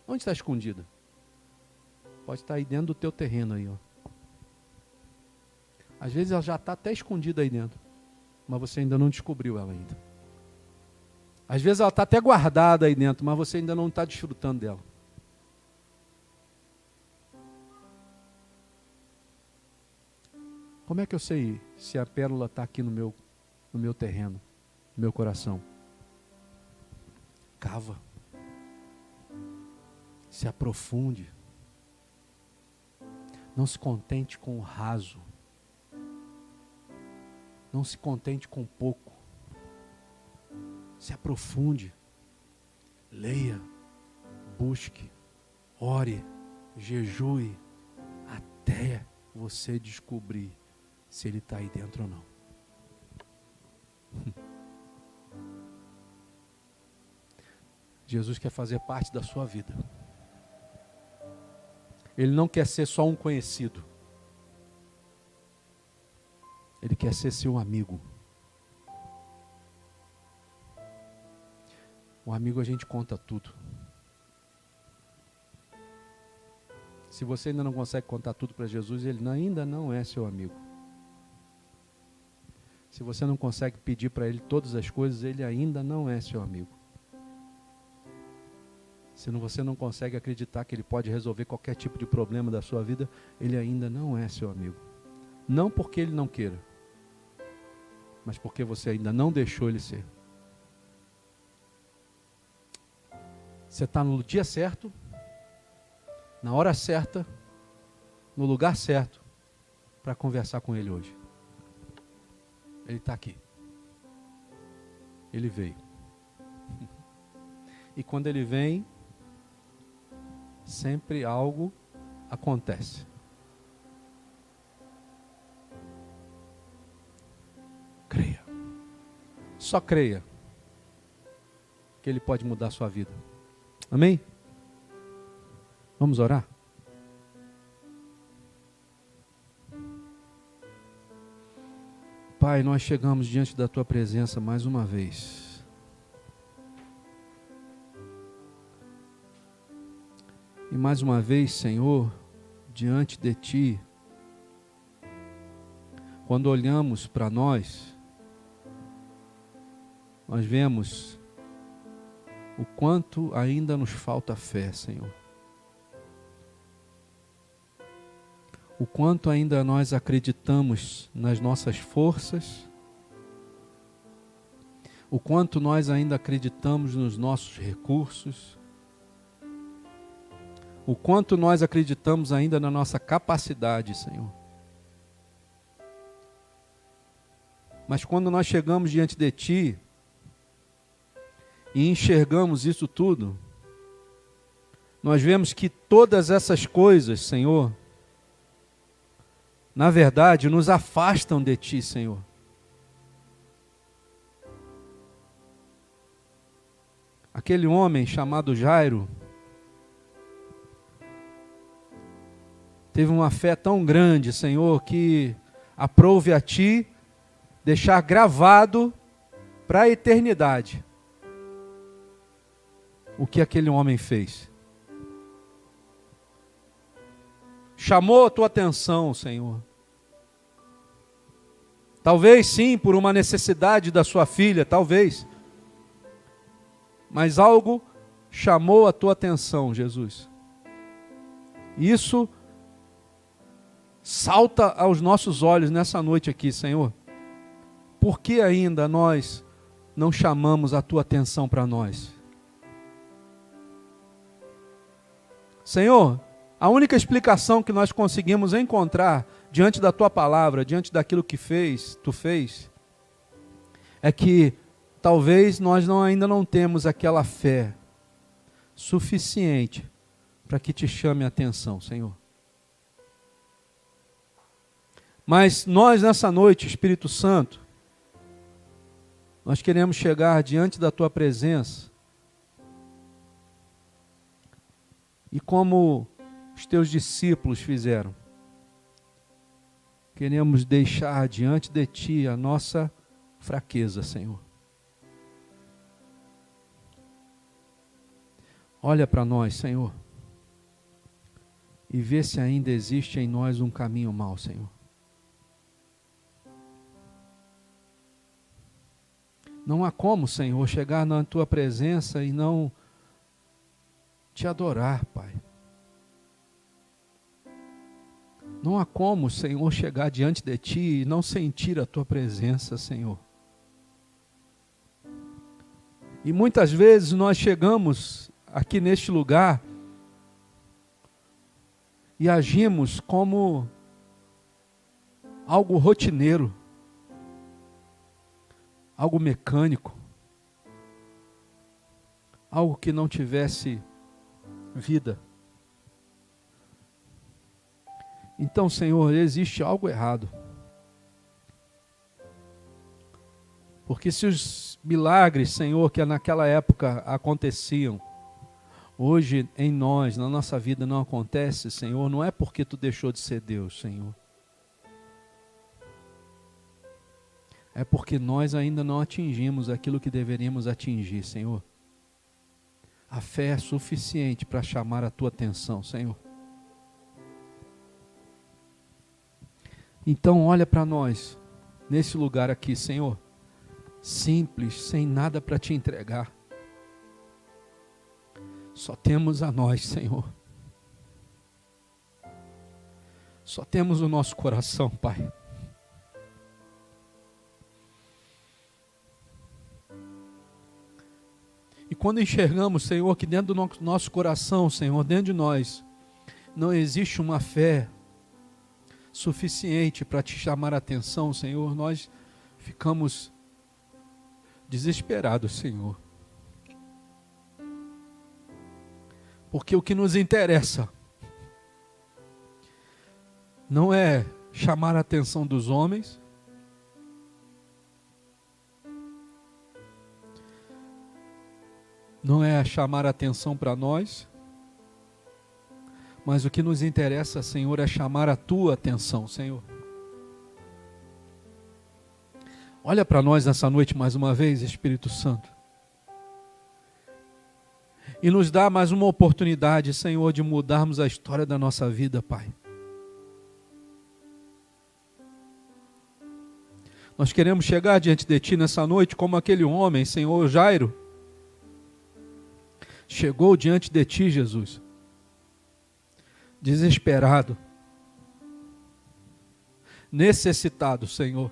Onde está escondida? Pode estar aí dentro do teu terreno aí, ó. Às vezes ela já está até escondida aí dentro, mas você ainda não descobriu ela ainda. Às vezes ela está até guardada aí dentro, mas você ainda não está desfrutando dela. Como é que eu sei se a pérola está aqui no meu terreno, no meu coração? Cava. Se aprofunde. Não se contente com o raso. Não se contente com pouco. Se aprofunde. Leia. Busque. Ore. Jejue. Até você descobrir se ele está aí dentro ou não. Jesus quer fazer parte da sua vida. Ele não quer ser só um conhecido. Ele quer ser seu amigo. O amigo a gente conta tudo. Se você ainda não consegue contar tudo para Jesus, ele ainda não é seu amigo. Se você não consegue pedir para ele todas as coisas, ele ainda não é seu amigo. Se você não consegue acreditar que ele pode resolver qualquer tipo de problema da sua vida, ele ainda não é seu amigo. Não porque ele não queira, mas porque você ainda não deixou ele ser. Você está no dia certo, na hora certa, no lugar certo, para conversar com ele hoje. Ele está aqui. Ele veio. E quando ele vem, sempre algo acontece. Creia. Só creia que ele pode mudar a sua vida. Amém? Vamos orar? Pai, nós chegamos diante da tua presença mais uma vez. E mais uma vez, Senhor, diante de ti, quando olhamos para nós vemos o quanto ainda nos falta fé, Senhor. O quanto ainda nós acreditamos nas nossas forças, o quanto nós ainda acreditamos nos nossos recursos, o quanto nós acreditamos ainda na nossa capacidade, Senhor. Mas quando nós chegamos diante de Ti e enxergamos isso tudo, nós vemos que todas essas coisas, Senhor, na verdade, nos afastam de Ti, Senhor. Aquele homem chamado Jairo teve uma fé tão grande, Senhor, que aprouve a Ti deixar gravado para a eternidade o que aquele homem fez. Chamou a tua atenção, Senhor. Talvez sim, por uma necessidade da sua filha, talvez. Mas algo chamou a tua atenção, Jesus. Isso salta aos nossos olhos nessa noite aqui, Senhor. Por que ainda nós não chamamos a tua atenção para nós? Senhor, a única explicação que nós conseguimos encontrar diante da tua palavra, diante daquilo que tu fez, é que talvez nós ainda não temos aquela fé suficiente para que te chame a atenção, Senhor. Mas nós nessa noite, Espírito Santo, nós queremos chegar diante da tua presença e como os teus discípulos fizeram, queremos deixar diante de ti a nossa fraqueza, Senhor. Olha para nós, Senhor, e vê se ainda existe em nós um caminho mau, Senhor. Não há como, Senhor, chegar na tua presença e não te adorar, Pai. Não há como, Senhor, chegar diante de Ti e não sentir a Tua presença, Senhor. E muitas vezes nós chegamos aqui neste lugar e agimos como algo rotineiro, algo mecânico, algo que não tivesse vida. Então, Senhor, existe algo errado. Porque se os milagres, Senhor, que naquela época aconteciam, hoje em nós, na nossa vida não acontece, Senhor, não é porque Tu deixou de ser Deus, Senhor. É porque nós ainda não atingimos aquilo que deveríamos atingir, Senhor. A fé é suficiente para chamar a Tua atenção, Senhor. Então olha para nós, nesse lugar aqui, Senhor, simples, sem nada para Te entregar. Só temos a nós, Senhor. Só temos o nosso coração, Pai. E quando enxergamos, Senhor, que dentro do nosso coração, Senhor, dentro de nós, não existe uma fé suficiente para Te chamar a atenção, Senhor, nós ficamos desesperados, Senhor. Porque o que nos interessa não é chamar a atenção dos homens, não é chamar a atenção para nós, mas o que nos interessa, Senhor, é chamar a Tua atenção, Senhor. Olha para nós nessa noite mais uma vez, Espírito Santo. E nos dá mais uma oportunidade, Senhor, de mudarmos a história da nossa vida, Pai. Nós queremos chegar diante de Ti nessa noite como aquele homem, Senhor Jairo, chegou diante de Ti, Jesus, desesperado, necessitado, Senhor,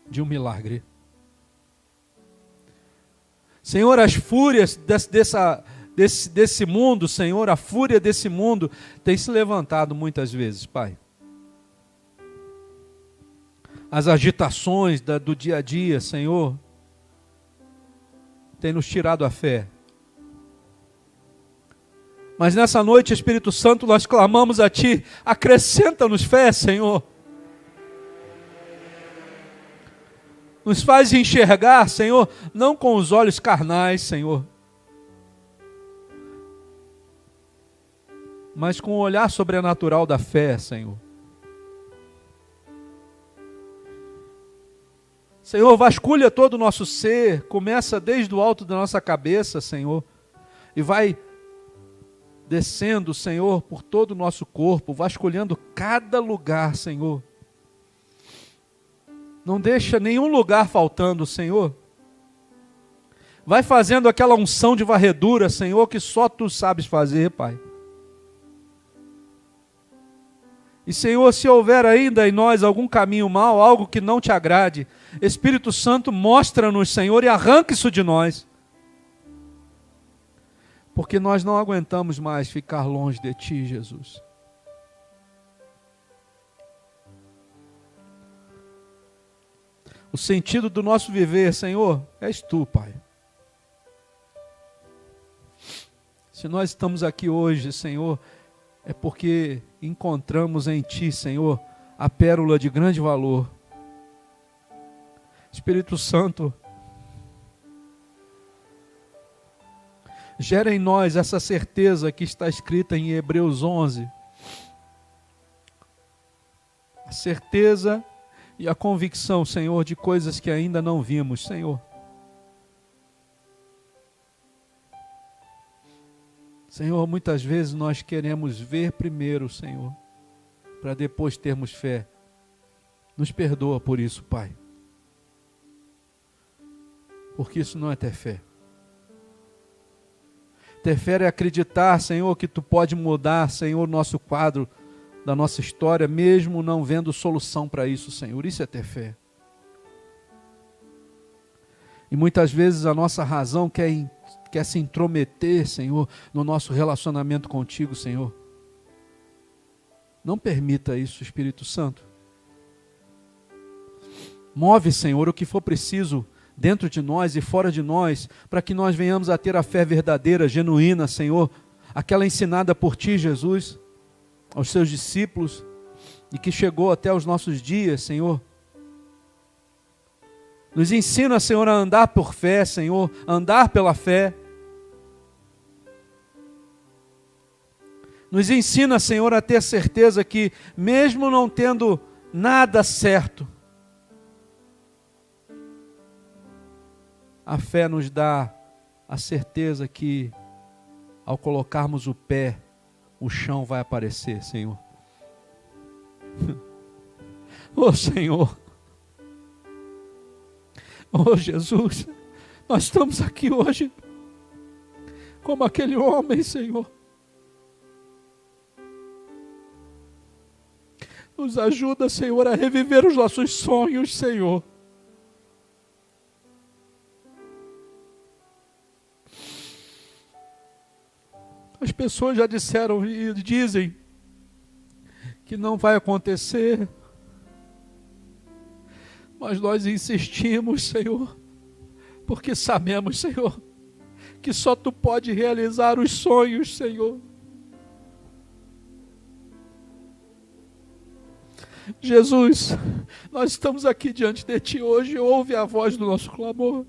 de um milagre. Senhor, as fúrias desse mundo, Senhor, a fúria desse mundo tem se levantado muitas vezes, Pai. As agitações do dia a dia, Senhor, tem nos tirado a fé. Mas nessa noite, Espírito Santo, nós clamamos a Ti, acrescenta-nos fé, Senhor. Nos faz enxergar, Senhor, não com os olhos carnais, Senhor, mas com o olhar sobrenatural da fé, Senhor. Senhor, vasculha todo o nosso ser, começa desde o alto da nossa cabeça, Senhor, e vai descendo, Senhor, por todo o nosso corpo, vasculhando cada lugar, Senhor. Não deixa nenhum lugar faltando, Senhor. Vai fazendo aquela unção de varredura, Senhor, que só Tu sabes fazer, Pai. E, Senhor, se houver ainda em nós algum caminho mau, algo que não Te agrade, Espírito Santo, mostra-nos, Senhor, e arranca isso de nós. Porque nós não aguentamos mais ficar longe de Ti, Jesus. O sentido do nosso viver, Senhor, és Tu, Pai. Se nós estamos aqui hoje, Senhor, é porque encontramos em Ti, Senhor, a pérola de grande valor. Espírito Santo, gera em nós essa certeza que está escrita em Hebreus 11. A certeza e a convicção, Senhor, de coisas que ainda não vimos, Senhor. Senhor, muitas vezes nós queremos ver primeiro, Senhor, para depois termos fé. Nos perdoa por isso, Pai. Porque isso não é ter fé. Ter fé é acreditar, Senhor, que Tu pode mudar, Senhor, nosso quadro da nossa história, mesmo não vendo solução para isso, Senhor. Isso é ter fé. E muitas vezes a nossa razão quer se intrometer, Senhor, no nosso relacionamento contigo, Senhor. Não permita isso, Espírito Santo. Move, Senhor, o que for preciso dentro de nós e fora de nós, para que nós venhamos a ter a fé verdadeira, genuína, Senhor, aquela ensinada por Ti, Jesus, aos Seus discípulos, e que chegou até os nossos dias, Senhor. Nos ensina, Senhor, a andar por fé, Senhor, a andar pela fé. Nos ensina, Senhor, a ter certeza que, mesmo não tendo nada certo, a fé nos dá a certeza que, ao colocarmos o pé, o chão vai aparecer, Senhor. Oh, Senhor. Oh, Jesus. Nós estamos aqui hoje como aquele homem, Senhor. Nos ajuda, Senhor, a reviver os nossos sonhos, Senhor. As pessoas já disseram e dizem que não vai acontecer, mas nós insistimos, Senhor, porque sabemos, Senhor, que só Tu pode realizar os sonhos, Senhor. Jesus, nós estamos aqui diante de Ti hoje, ouve a voz do nosso clamor.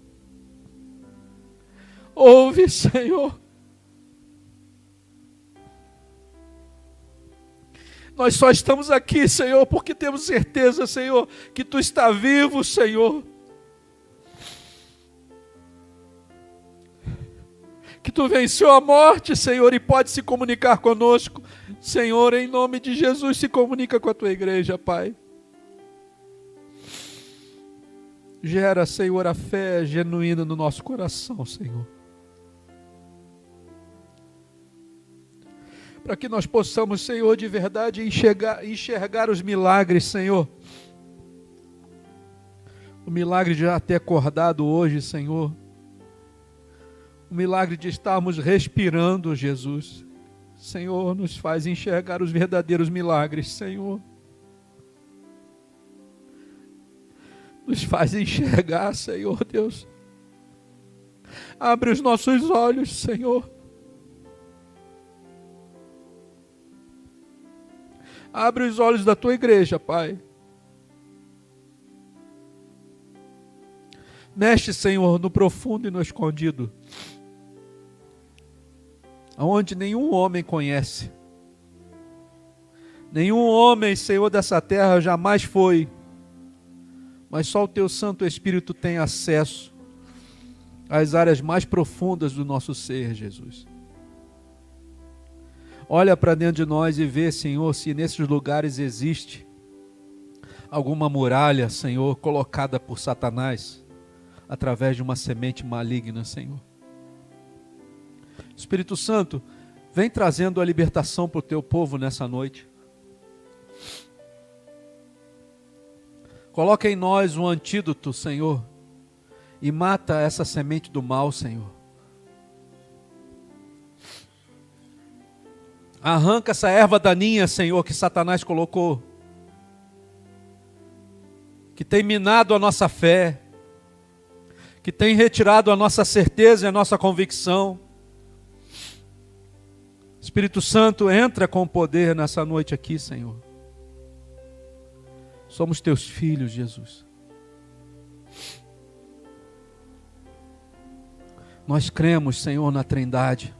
Ouve, Senhor. Nós só estamos aqui, Senhor, porque temos certeza, Senhor, que Tu está vivo, Senhor. Que Tu venceu a morte, Senhor, e pode se comunicar conosco. Senhor, em nome de Jesus, se comunica com a Tua igreja, Pai. Gera, Senhor, a fé genuína no nosso coração, Senhor. Para que nós possamos, Senhor, de verdade enxergar os milagres, Senhor. O milagre de já ter acordado hoje, Senhor. O milagre de estarmos respirando, Jesus. Senhor, nos faz enxergar os verdadeiros milagres, Senhor. Nos faz enxergar, Senhor Deus. Abre os nossos olhos, Senhor. Abre os olhos da Tua igreja, Pai. Mexe, Senhor, no profundo e no escondido, aonde nenhum homem conhece. Nenhum homem, Senhor, dessa terra jamais foi, mas só o Teu Santo Espírito tem acesso às áreas mais profundas do nosso ser, Jesus. Olha para dentro de nós e vê, Senhor, se nesses lugares existe alguma muralha, Senhor, colocada por Satanás através de uma semente maligna, Senhor. Espírito Santo, vem trazendo a libertação para o Teu povo nessa noite. Coloca em nós um antídoto, Senhor, e mata essa semente do mal, Senhor. Arranca essa erva daninha, Senhor, que Satanás colocou, que tem minado a nossa fé, que tem retirado a nossa certeza e a nossa convicção. Espírito Santo, entra com poder nessa noite aqui, Senhor. Somos Teus filhos, Jesus. Nós cremos, Senhor, na Trindade.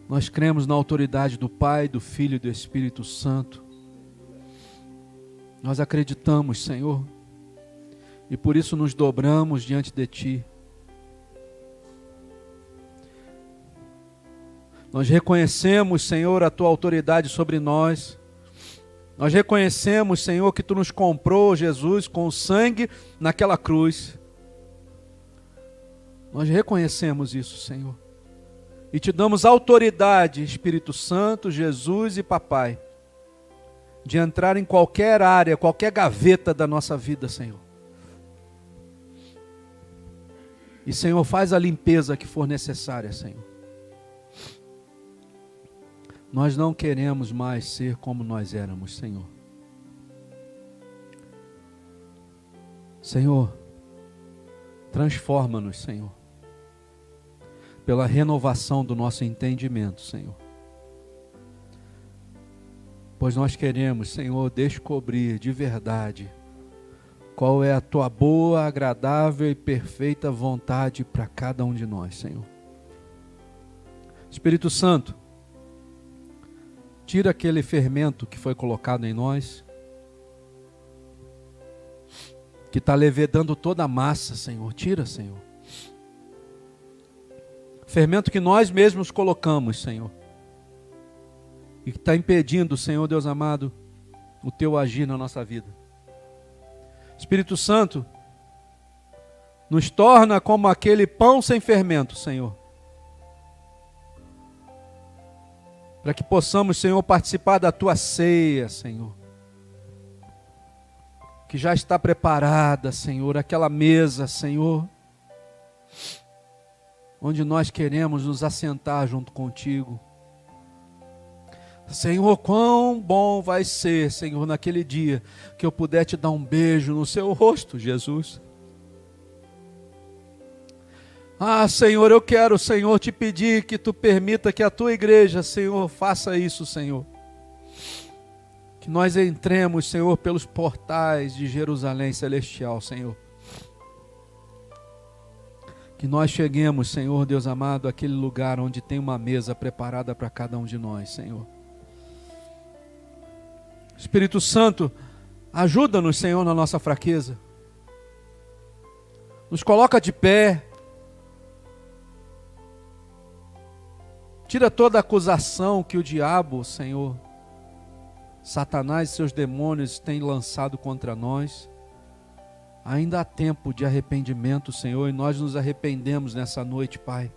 Nós cremos na autoridade do Pai, do Filho e do Espírito Santo. Nós acreditamos, Senhor, e por isso nos dobramos diante de Ti. Nós reconhecemos, Senhor, a Tua autoridade sobre nós. Nós reconhecemos, Senhor, que Tu nos comprou, Jesus, com o sangue naquela cruz. Nós reconhecemos isso, Senhor. E Te damos autoridade, Espírito Santo, Jesus e Papai, de entrar em qualquer área, qualquer gaveta da nossa vida, Senhor. E, Senhor, faz a limpeza que for necessária, Senhor. Nós não queremos mais ser como nós éramos, Senhor. Senhor, transforma-nos, Senhor, pela renovação do nosso entendimento, Senhor. Pois nós queremos, Senhor, descobrir de verdade qual é a Tua boa, agradável e perfeita vontade para cada um de nós, Senhor. Espírito Santo, tira aquele fermento que foi colocado em nós, que está levedando toda a massa, Senhor. Tira, Senhor. Fermento que nós mesmos colocamos, Senhor. E que está impedindo, Senhor Deus amado, o Teu agir na nossa vida. Espírito Santo, nos torna como aquele pão sem fermento, Senhor. Para que possamos, Senhor, participar da Tua ceia, Senhor. Que já está preparada, Senhor, aquela mesa, Senhor, onde nós queremos nos assentar junto contigo. Senhor, quão bom vai ser, Senhor, naquele dia que eu puder te dar um beijo no seu rosto, Jesus. Ah, Senhor, eu quero, Senhor, te pedir que tu permita que a tua igreja, Senhor, faça isso, Senhor. Que nós entremos, Senhor, pelos portais de Jerusalém celestial, Senhor. Que nós cheguemos, Senhor, Deus amado, àquele lugar onde tem uma mesa preparada para cada um de nós, Senhor. Espírito Santo, ajuda-nos, Senhor, na nossa fraqueza. Nos coloca de pé. Tira toda a acusação que o diabo, Senhor, Satanás e seus demônios têm lançado contra nós. Ainda há tempo de arrependimento, Senhor, e nós nos arrependemos nessa noite, Pai.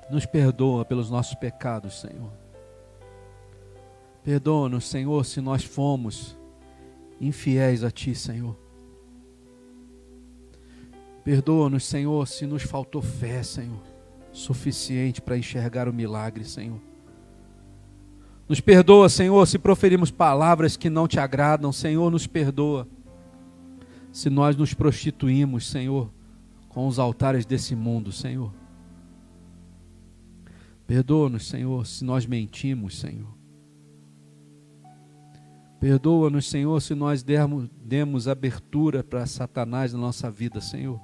Nos perdoa pelos nossos pecados, Senhor. Perdoa-nos, Senhor, se nós fomos infiéis a Ti, Senhor. Perdoa-nos, Senhor, se nos faltou fé, Senhor, suficiente para enxergar o milagre, Senhor. Nos perdoa, Senhor, se proferimos palavras que não Te agradam, Senhor, nos perdoa. Se nós nos prostituímos, Senhor, com os altares desse mundo, Senhor. Perdoa-nos, Senhor, se nós mentimos, Senhor. Perdoa-nos, Senhor, se nós demos abertura para Satanás na nossa vida, Senhor.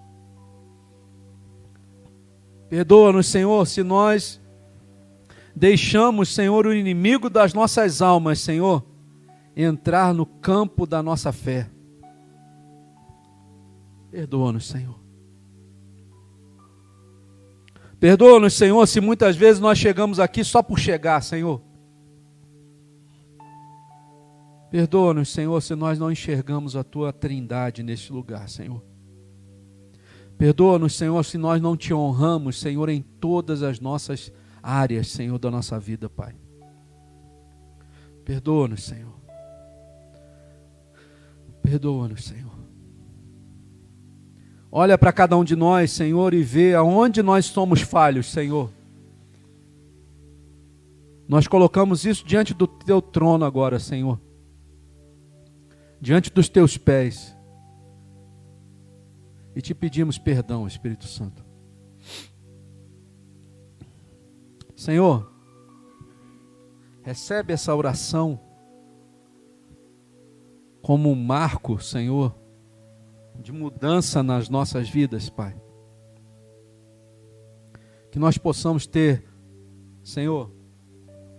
Perdoa-nos, Senhor, se nós deixamos, Senhor, o inimigo das nossas almas, Senhor, entrar no campo da nossa fé. Perdoa-nos, Senhor. Perdoa-nos, Senhor, se muitas vezes nós chegamos aqui só por chegar, Senhor. Perdoa-nos, Senhor, se nós não enxergamos a Tua trindade neste lugar, Senhor. Perdoa-nos, Senhor, se nós não Te honramos, Senhor, em todas as nossas áreas, Senhor, da nossa vida, Pai. Perdoa-nos, Senhor. Perdoa-nos, Senhor. Olha para cada um de nós, Senhor, e vê aonde nós somos falhos, Senhor. Nós colocamos isso diante do Teu trono agora, Senhor. Diante dos Teus pés. E Te pedimos perdão, Espírito Santo. Senhor, recebe essa oração como um marco, Senhor, de mudança nas nossas vidas, Pai. Que nós possamos ter, Senhor,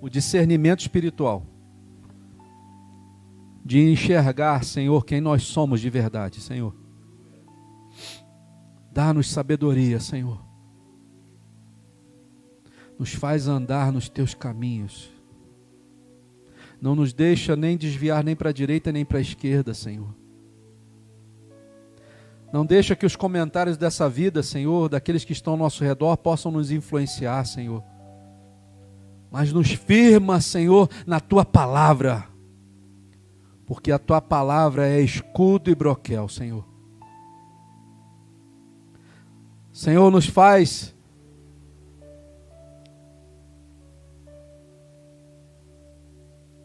o discernimento espiritual de enxergar, Senhor, quem nós somos de verdade, Senhor. Dá-nos sabedoria, Senhor. Nos faz andar nos Teus caminhos. Não nos deixa nem desviar nem para a direita nem para a esquerda, Senhor. Não deixa que os comentários dessa vida, Senhor, daqueles que estão ao nosso redor, possam nos influenciar, Senhor. mas nos firma, Senhor, na Tua palavra, porque a Tua palavra é escudo e broquel, Senhor. Senhor, nos faz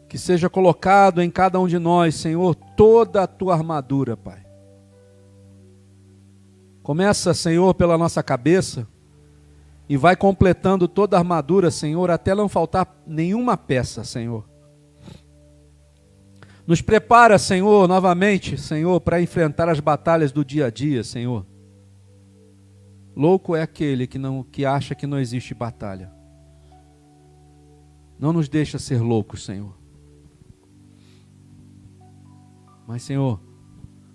que seja colocado em cada um de nós, Senhor, toda a Tua armadura, Pai. Começa, Senhor, pela nossa cabeça e vai completando toda a armadura, Senhor, até não faltar nenhuma peça, Senhor. Nos prepara, Senhor, novamente, Senhor, para enfrentar as batalhas do dia a dia, Senhor. Louco é aquele que acha que não existe batalha. Não nos deixa ser loucos, Senhor. Mas, Senhor,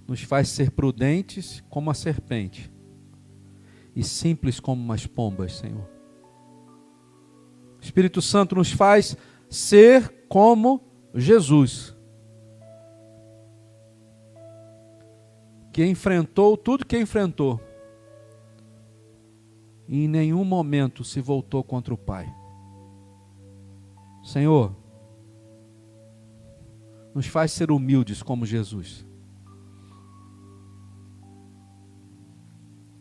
nos faz ser prudentes como a serpente e simples como umas pombas, Senhor. Espírito Santo nos faz ser como Jesus, que enfrentou tudo que enfrentou e em nenhum momento se voltou contra o Pai. Senhor, nos faz ser humildes como Jesus.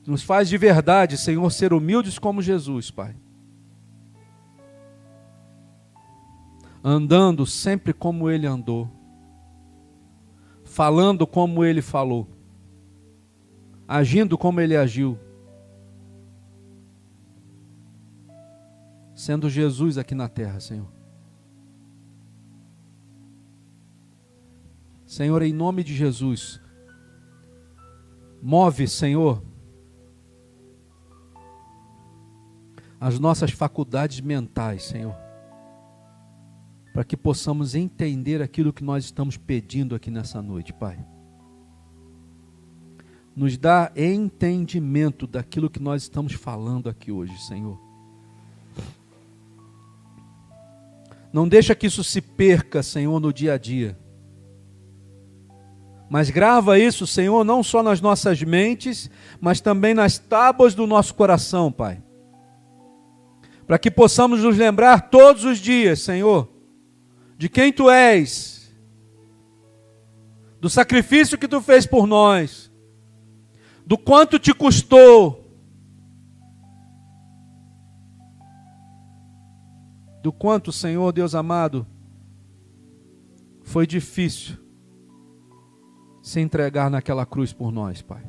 Nos faz de verdade, Senhor, ser humildes como Jesus, Pai. Andando sempre como Ele andou. Falando como Ele falou. Agindo como Ele agiu. Sendo Jesus aqui na terra, Senhor. Senhor, em nome de Jesus, move, Senhor, as nossas faculdades mentais, Senhor, para que possamos entender aquilo que nós estamos pedindo aqui nessa noite, Pai. Nos dá entendimento daquilo que nós estamos falando aqui hoje, Senhor. Não deixa que isso se perca, Senhor, no dia a dia. Mas grava isso, Senhor, não só nas nossas mentes, mas também nas tábuas do nosso coração, Pai. Para que possamos nos lembrar todos os dias, Senhor, de quem Tu és, do sacrifício que Tu fez por nós, do quanto Te custou, do quanto, Senhor Deus amado, foi difícil se entregar naquela cruz por nós, Pai.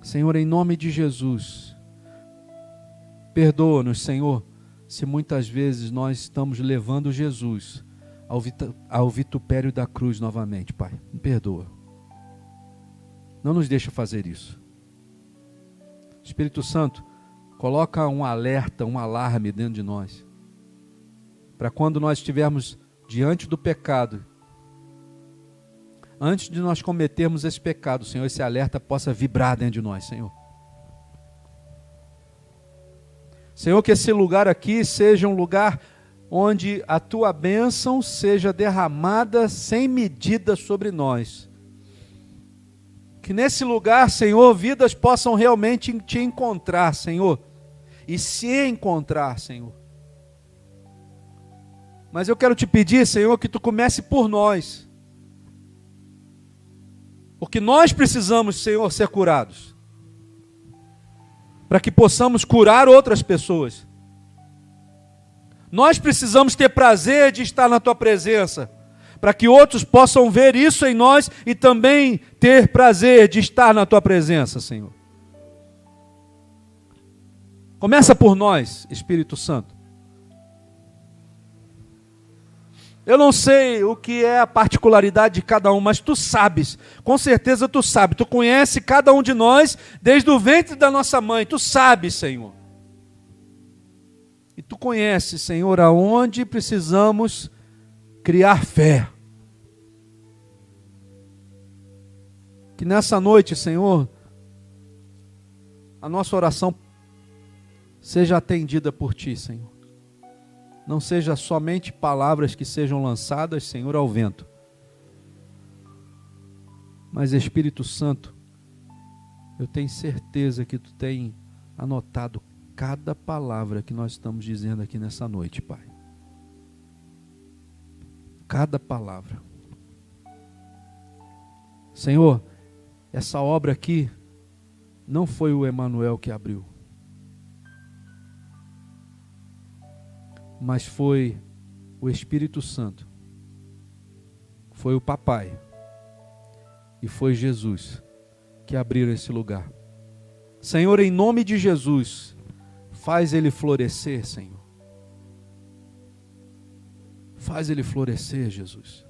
Senhor, em nome de Jesus, perdoa-nos, Senhor, se muitas vezes nós estamos levando Jesus ao vitupério da cruz novamente, Pai. Me perdoa. Não nos deixa fazer isso. Espírito Santo, coloca um alerta, um alarme dentro de nós, para quando nós estivermos diante do pecado, antes de nós cometermos esse pecado, Senhor, esse alerta possa vibrar dentro de nós, Senhor. Senhor, que esse lugar aqui seja um lugar onde a Tua bênção seja derramada sem medida sobre nós. Que nesse lugar, Senhor, vidas possam realmente Te encontrar, Senhor, e se encontrar, Senhor. Mas eu quero Te pedir, Senhor, que Tu comece por nós. Porque nós precisamos, Senhor, ser curados. Para que possamos curar outras pessoas. Nós precisamos ter prazer de estar na Tua presença. Para que outros possam ver isso em nós e também ter prazer de estar na Tua presença, Senhor. Começa por nós, Espírito Santo. Eu não sei o que é a particularidade de cada um, mas Tu sabes, com certeza Tu sabes, Tu conhece cada um de nós desde o ventre da nossa mãe, Tu sabes, Senhor. E Tu conheces, Senhor, aonde precisamos criar fé. Que nessa noite, Senhor, a nossa oração seja atendida por Ti, Senhor. Não seja somente palavras que sejam lançadas, Senhor, ao vento. Mas, Espírito Santo, eu tenho certeza que Tu tem anotado cada palavra que nós estamos dizendo aqui nessa noite, Pai. Cada palavra. Senhor, essa obra aqui não foi o Emanuel que abriu, mas foi o Espírito Santo, foi o Papai e foi Jesus que abriram esse lugar. Senhor, em nome de Jesus, faz ele florescer, Senhor. Faz ele florescer, Jesus.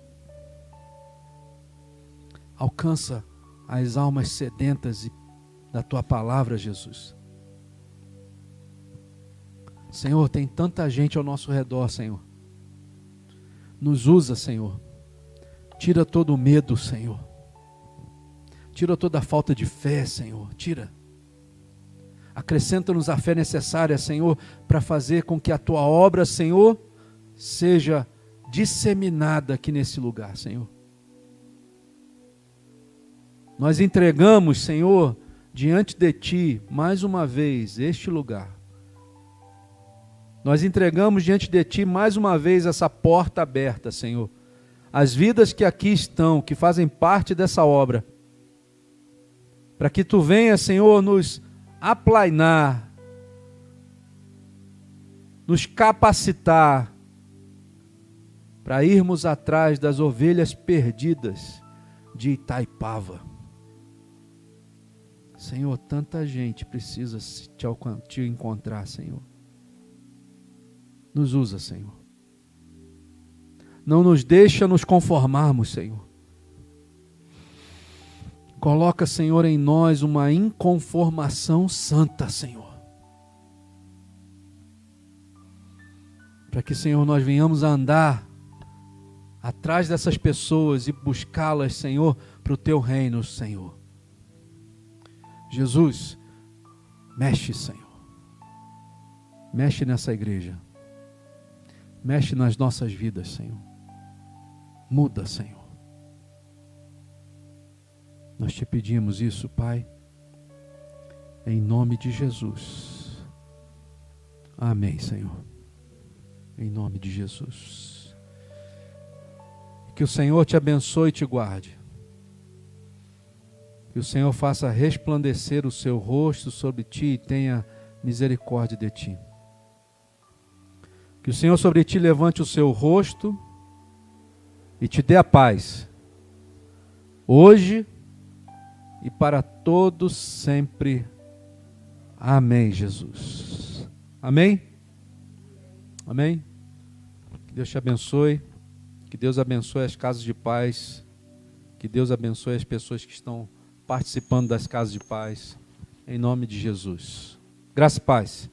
Alcança as almas sedentas da tua palavra, Jesus. Senhor, tem tanta gente ao nosso redor, Senhor. Nos usa, Senhor. Tira todo o medo, Senhor. Tira toda a falta de fé, Senhor. Tira. Acrescenta-nos a fé necessária, Senhor, para fazer com que a tua obra, Senhor, seja disseminada aqui nesse lugar, Senhor. Nós entregamos, Senhor, diante de Ti, mais uma vez, este lugar. Nós entregamos diante de Ti, mais uma vez, essa porta aberta, Senhor. As vidas que aqui estão, que fazem parte dessa obra, para que Tu venha, Senhor, nos aplainar, nos capacitar, para irmos atrás das ovelhas perdidas de Itaipava. Senhor, tanta gente precisa te encontrar, Senhor. Nos usa, Senhor. Não nos deixa nos conformarmos, Senhor. Coloca, Senhor, em nós uma inconformação santa, Senhor. Para que, Senhor, nós venhamos a andar atrás dessas pessoas e buscá-las, Senhor, para o Teu reino, Senhor. Jesus, mexe, Senhor. Mexe nessa igreja. Mexe nas nossas vidas, Senhor. Muda, Senhor. Nós te pedimos isso, Pai, em nome de Jesus. Amém, Senhor. Em nome de Jesus. Que o Senhor te abençoe e te guarde. Que o Senhor faça resplandecer o seu rosto sobre ti e tenha misericórdia de ti. Que o Senhor sobre ti levante o seu rosto e te dê a paz, hoje e para todos sempre. Amém, Jesus. Amém? Amém? Que Deus te abençoe. Que Deus abençoe as casas de paz. Que Deus abençoe as pessoas que estão participando das casas de paz. Em nome de Jesus. Graça e paz.